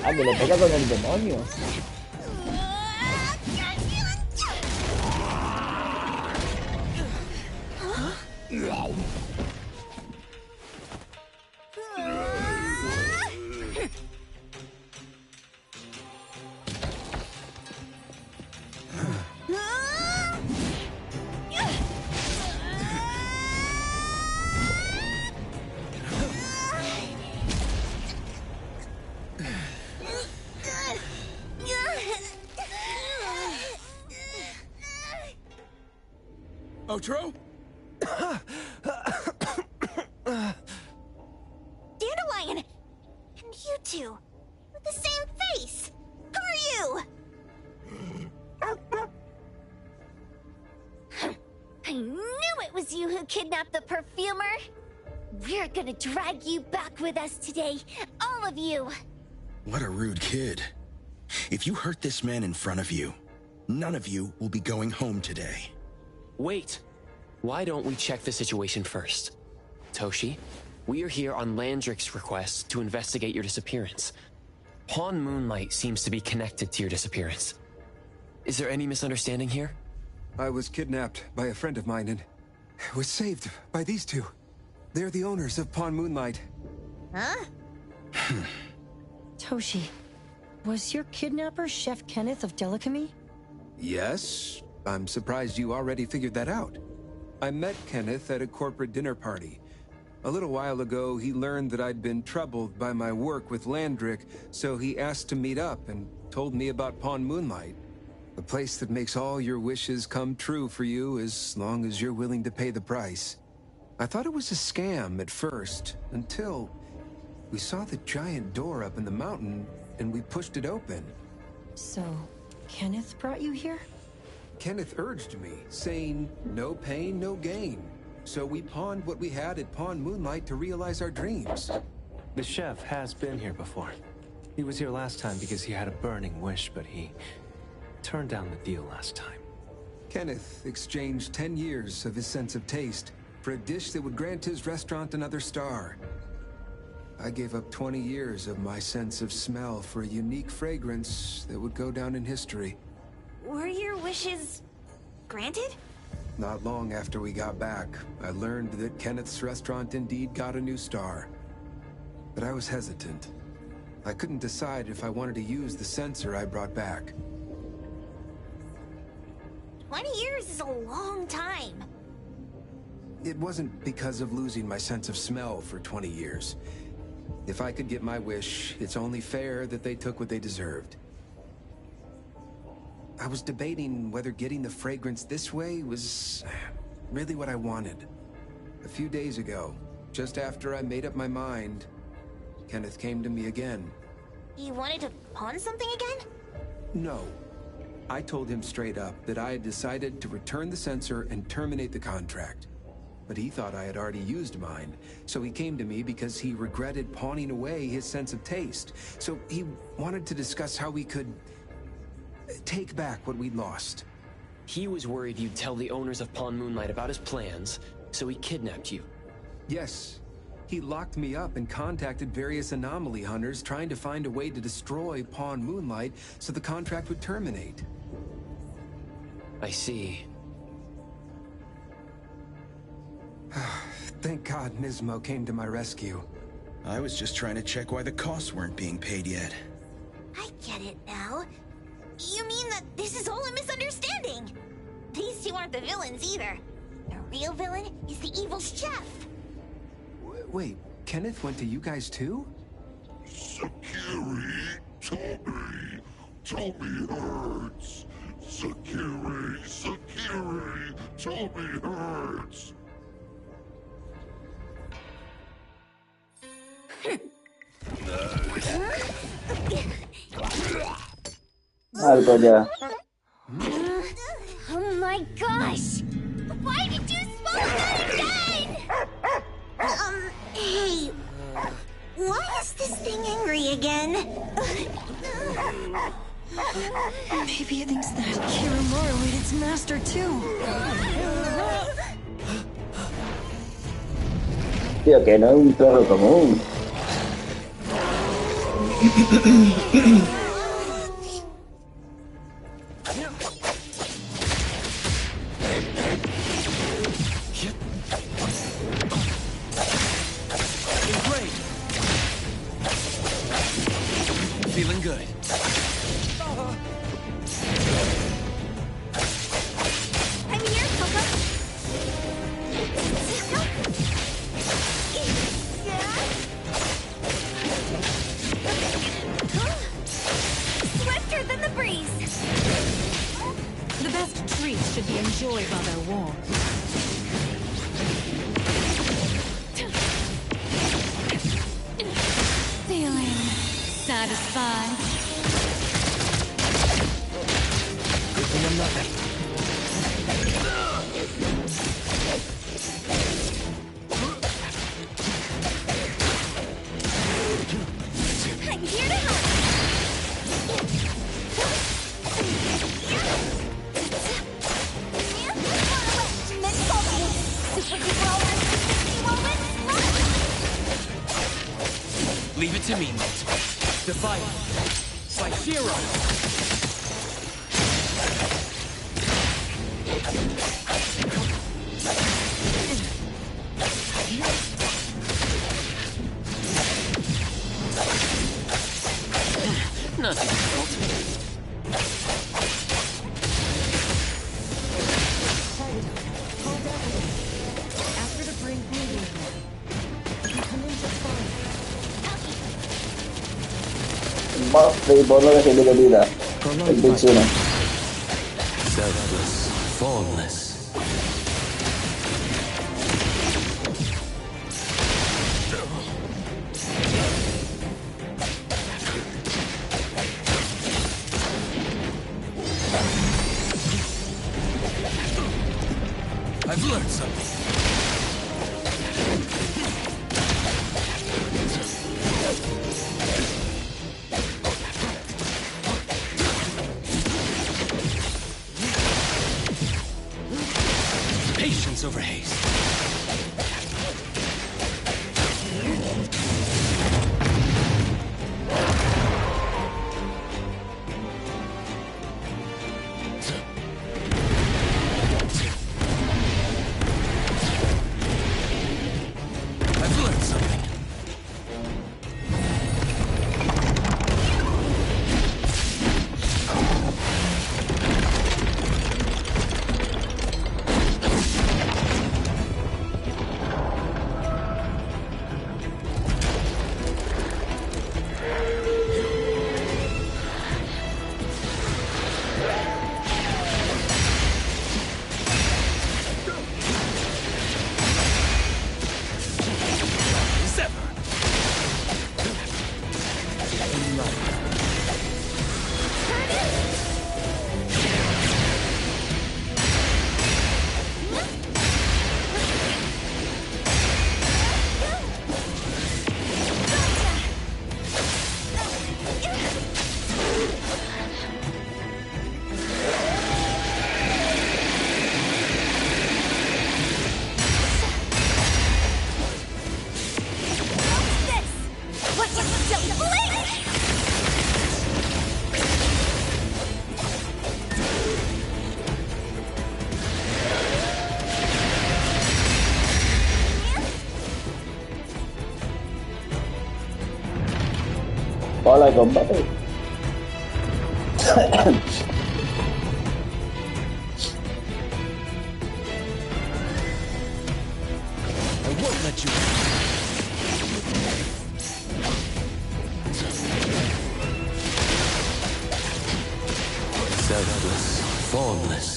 Ah, que le pega con el demonio. Otro? Dandelion! And you two! With the same face! Who are you? I knew it was you who kidnapped the perfumer. We're gonna drag you back with us today, all of you. What a rude kid. If you hurt this man in front of you, none of you will be going home today. Wait! Why don't we check the situation first? Toshi, we are here on Landrick's request to investigate your disappearance. Pawn Moonlight seems to be connected to your disappearance. Is there any misunderstanding here? I was kidnapped by a friend of mine and was saved by these two. They're the owners of Pawn Moonlight. Huh? Toshi, was your kidnapper Chef Kenneth of Delicamy? Yes. I'm surprised you already figured that out. I met Kenneth at a corporate dinner party. A little while ago, he learned that I'd been troubled by my work with Landrick, so he asked to meet up and told me about Pawn Moonlight. A place that makes all your wishes come true for you as long as you're willing to pay the price. I thought it was a scam at first, until we saw the giant door up in the mountain and we pushed it open. So, Kenneth brought you here? Kenneth urged me, saying, no pain, no gain. So we pawned what we had at Pawn Moonlight to realize our dreams. The chef has been here before. He was here last time because he had a burning wish, but he turned down the deal last time. Kenneth exchanged 10 years of his sense of taste for a dish that would grant his restaurant another star. I gave up 20 years of my sense of smell for a unique fragrance that would go down in history. Were your wishes granted? Not long after we got back, I learned that Kenneth's restaurant indeed got a new star. But I was hesitant. I couldn't decide if I wanted to use the sensor I brought back. 20 years is a long time. It wasn't because of losing my sense of smell for 20 years. If I could get my wish, it's only fair that they took what they deserved. I was debating whether getting the fragrance this way was really what I wanted. A few days ago, just after I made up my mind, Kenneth came to me again. You wanted to pawn something again? No. I told him straight up that I had decided to return the sensor and terminate the contract. But he thought I had already used mine, so he came to me because he regretted pawning away his sense of taste. So he wanted to discuss how we could take back what we'd lost. He was worried you'd tell the owners of Pawn Moonlight about his plans, so he kidnapped you. Yes. He locked me up and contacted various anomaly hunters trying to find a way to destroy Pawn Moonlight so the contract would terminate. I see. Thank God Nismo came to my rescue. I was just trying to check why the costs weren't being paid yet. I get it now. You mean that this is all a misunderstanding? These two aren't the villains either. The real villain is the evil chef. Wait, Kenneth went to you guys too? Sakiri, Tommy hurts. Sakiri, Tommy hurts. Algo ya. Oh my gosh! Why did you smoke that again? Hey, why is this thing angry again? Maybe it thinks that Kirimura ate its master too. Tío, que no es un perro común. Feeling good. I'm here, Coco. Swifter than the breeze. The best treats should be enjoyed while they're warm. Feeling satisfied. Good thing I'm not that. I'm here to help. Leave it to me, mate. Defiant. Psychero. y por lo que se le vida. El pichino. Selfless, formless. I've learned something. Patience over haste. I've learned something. Hola, combate. I won't let you. Selfless, formless.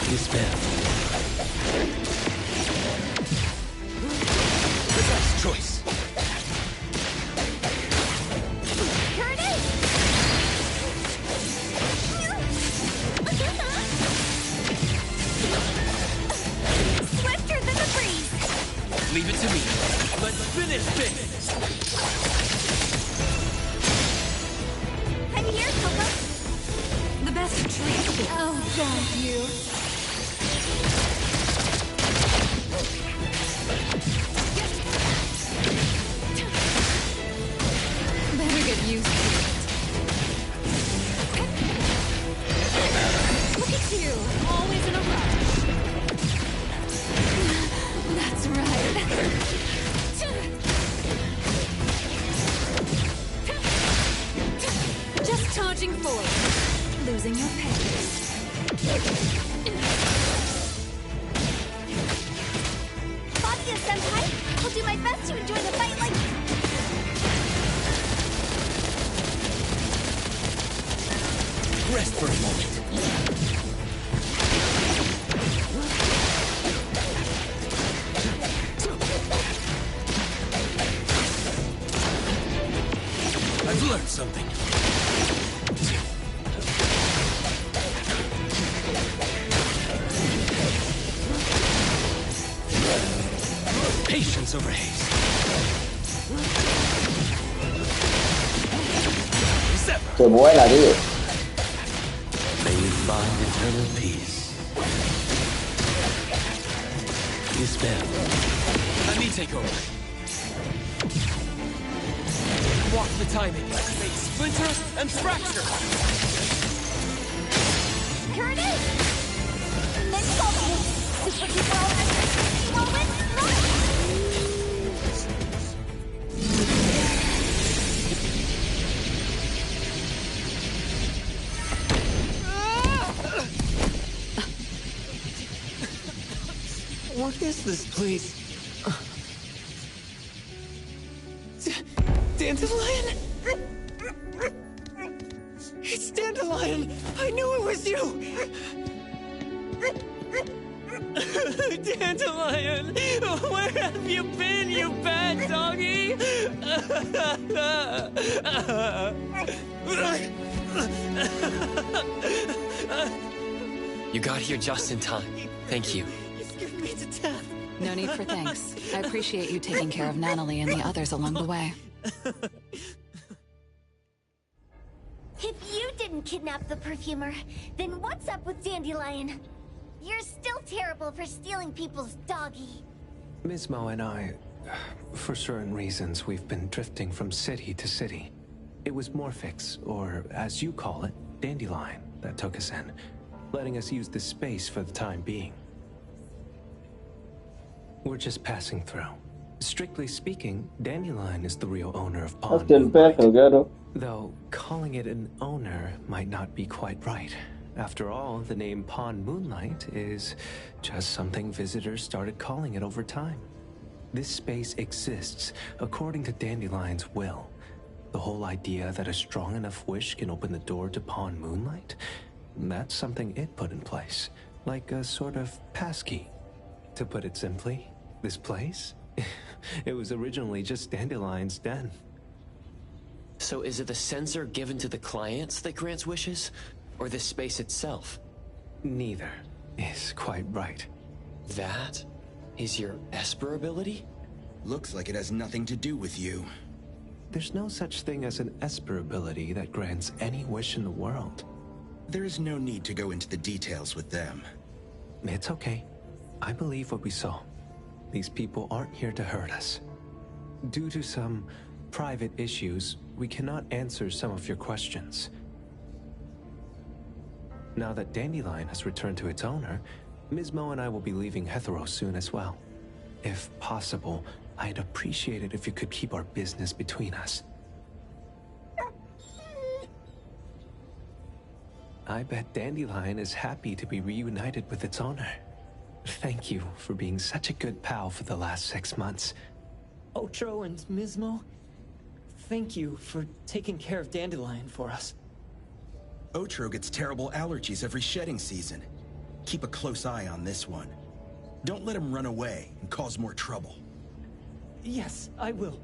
Despair. The best choice. Leave it to me. Let's finish this. I'm here, Coco. The best treat. Oh, thank you. Better get used to it. Look at you, always in a rush. That's right. Just charging forward, losing your pace. Senpai, I'll do my best to enjoy the fight like... Rest for a moment. I've learned something. Patience over haste. Qué buena, tío. May you find eternal peace. Despair. Let me take over. Walk the timing. Make splinter and fracture. Here it is! Super duper electric moment, What is this place? Dandelion? It's Dandelion! I knew it was you! Dandelion! Where have you been, you bad doggy? You got here just in time. Thank you. You scared me to death. No need for thanks. I appreciate you taking care of Natalie and the others along the way. If you didn't kidnap the perfumer, then what's up with Dandelion? You're still terrible for stealing people's doggy. Ms. Mo and I, for certain reasons, we've been drifting from city to city. It was Morphix, or as you call it, Dandelion, that took us in, letting us use this space for the time being. We're just passing through. Strictly speaking, Dandelion is the real owner of Pawn Moonlight. Though calling it an owner might not be quite right. After all, the name Pawn Moonlight is just something visitors started calling it over time. This space exists according to Dandelion's will. The whole idea that a strong enough wish can open the door to Pawn Moonlight, that's something it put in place, like a sort of passkey. To put it simply, this place, it was originally just Dandelion's den. So is it the sensor given to the clients that grants wishes? Or the space itself? Neither is quite right. That is your Esper ability? Looks like it has nothing to do with you. There's no such thing as an Esper ability that grants any wish in the world. There is no need to go into the details with them. It's okay. I believe what we saw. These people aren't here to hurt us. Due to some private issues, we cannot answer some of your questions. Now that Dandelion has returned to its owner, Ms. Mo and I will be leaving Hetero soon as well. If possible, I'd appreciate it if you could keep our business between us. I bet Dandelion is happy to be reunited with its owner. Thank you for being such a good pal for the last 6 months. Otro and Ms. Mo, thank you for taking care of Dandelion for us. Otro gets terrible allergies every shedding season. Keep a close eye on this one. Don't let him run away and cause more trouble. Yes, I will.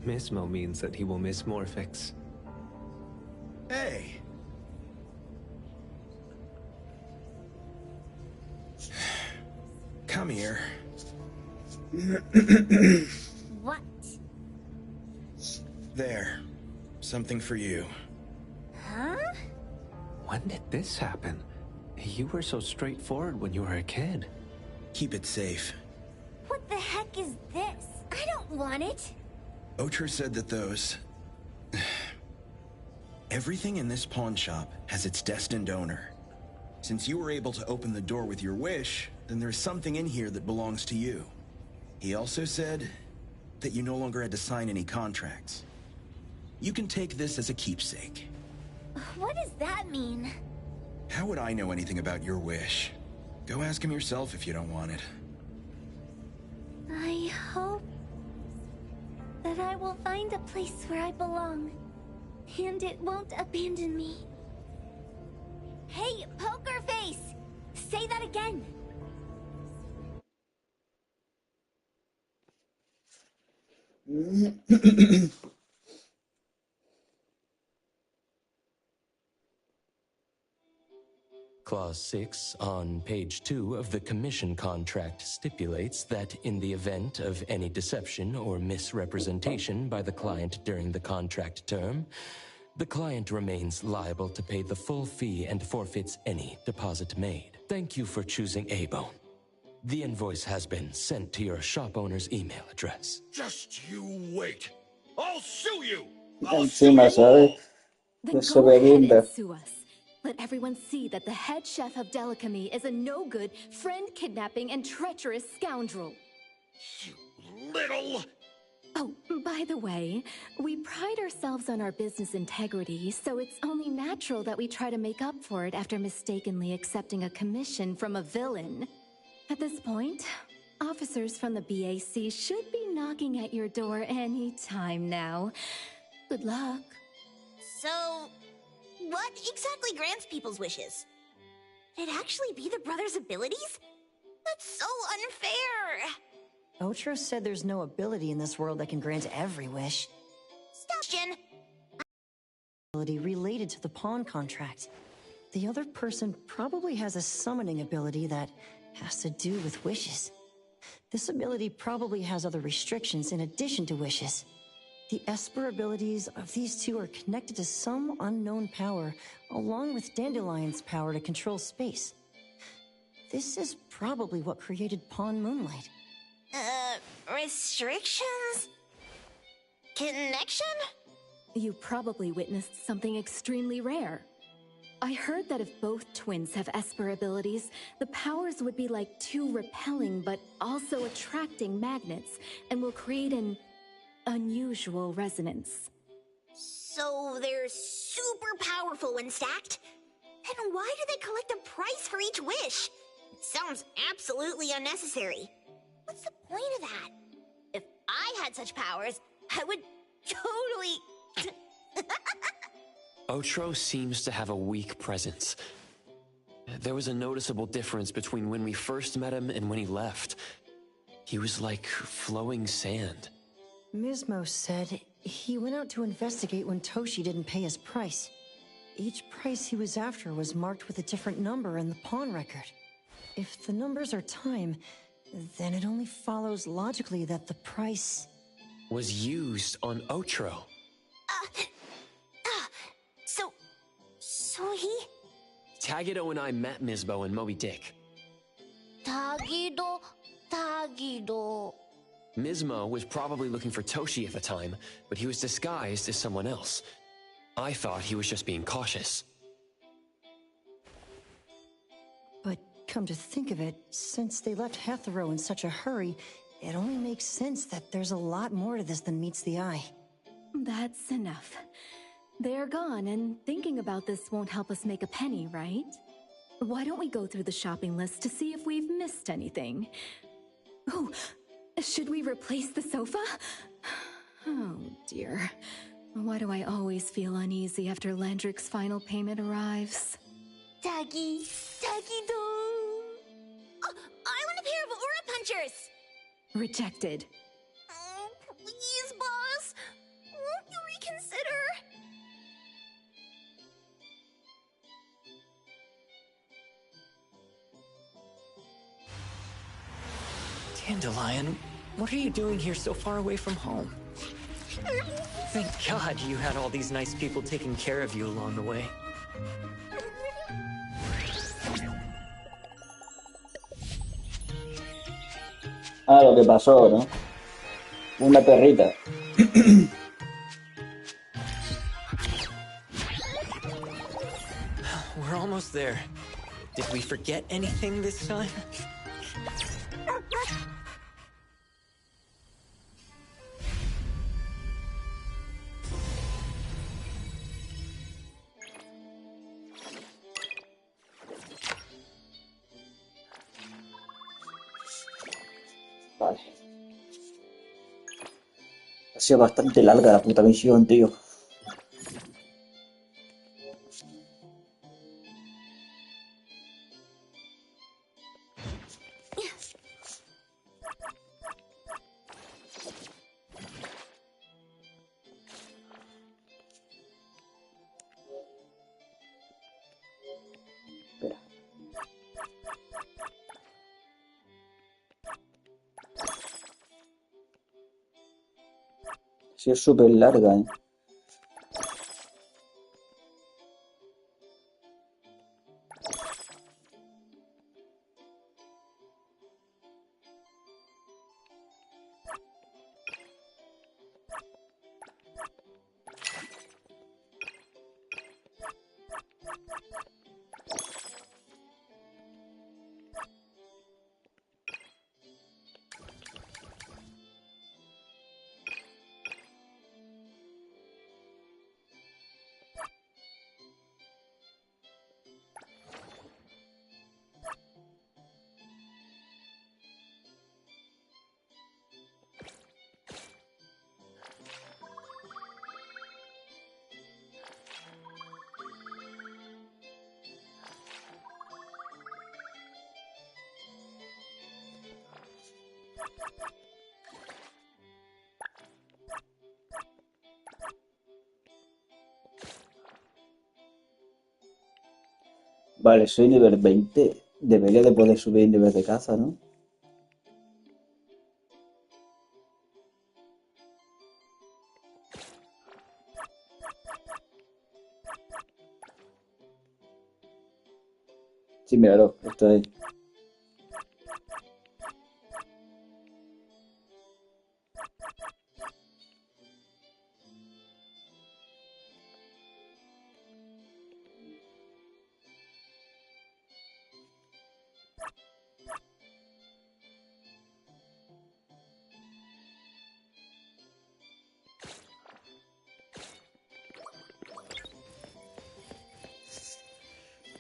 Ms. Mo means that he will miss Morphix. Hey! Come here. What? There. Something for you. Huh? When did this happen? You were so straightforward when you were a kid. Keep it safe. What the heck is this? I don't want it. Otro said that those... Everything in this pawn shop has its destined owner. Since you were able to open the door with your wish, then there's something in here that belongs to you. He also said that you no longer had to sign any contracts. You can take this as a keepsake. What does that mean? How would I know anything about your wish? Go ask him yourself if you don't want it. I hope that I will find a place where I belong, and it won't abandon me. Hey, Poker Face! Say that again! Clause 6 on page 2 of the commission contract stipulates that in the event of any deception or misrepresentation by the client during the contract term, the client remains liable to pay the full fee and forfeits any deposit made. Thank you for choosing A-Bone. The invoice has been sent to your shop owner's email address. Just you wait. I'll sue you! Encima, ¿sabes? Then Eso go de ahead linda. and sue us. Let everyone see that the head chef of Delicamy is a no-good, friend-kidnapping, and treacherous scoundrel. You little... Oh, by the way, we pride ourselves on our business integrity, so it's only natural that we try to make up for it after mistakenly accepting a commission from a villain. At this point, officers from the BAC should be knocking at your door any time now. Good luck. So, what exactly grants people's wishes? Could it actually be the brothers' abilities? That's so unfair! Otro said there's no ability in this world that can grant every wish. Stop, Jin! Ability related to the pawn contract. The other person probably has a summoning ability that has to do with wishes. This ability probably has other restrictions in addition to wishes. The Esper abilities of these two are connected to some unknown power, along with Dandelion's power to control space. This is probably what created Pawn Moonlight. Restrictions? Connection? You probably witnessed something extremely rare. I heard that if both twins have Esper abilities, the powers would be like two repelling but also attracting magnets and will create an unusual resonance. So they're super powerful when stacked? Then why do they collect a price for each wish? It sounds absolutely unnecessary. What's the point of that? If I had such powers, I would totally... Otro seems to have a weak presence. There was a noticeable difference between when we first met him and when he left. He was like flowing sand. Mismo said he went out to investigate when Toshi didn't pay his price. Each price he was after was marked with a different number in the pawn record. If the numbers are time, then it only follows logically that the price... was used on Otro. So he... Tagido and I met Misbo and Moby Dick. Tagido... Mismo was probably looking for Toshi at the time, but he was disguised as someone else. I thought he was just being cautious. But come to think of it, since they left Hetero in such a hurry, it only makes sense that there's a lot more to this than meets the eye. That's enough. They're gone, and thinking about this won't help us make a penny, right? Why don't we go through the shopping list to see if we've missed anything? Oh, should we replace the tagido? Oh dear. Why do I always feel uneasy after Landrick's final payment arrives? Tagido. Oh, I want a pair of aura punchers! Rejected. Oh, please, boss. Won't you reconsider? Dandelion, what are you doing here so far away from home? Thank God you had all these nice people taking care of you along the way. Ah, lo que pasó, ¿no? Una perrita. We're almost there. Did we forget anything this time? Vale. Ha sido bastante larga la puta misión, tío. Sí, es súper larga, ¿eh? Vale, soy nivel 20. Debería de poder subir nivel de caza, ¿no? Sí, míralo, esto ahí.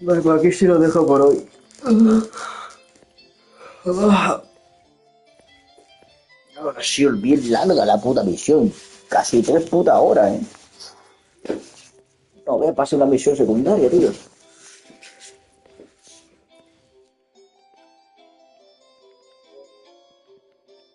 Vale, pues aquí sí lo dejo por hoy. Ahora sí, bien larga la puta misión. Casi 3 putas horas, ¿eh? No, voy a pasar una misión secundaria, tío.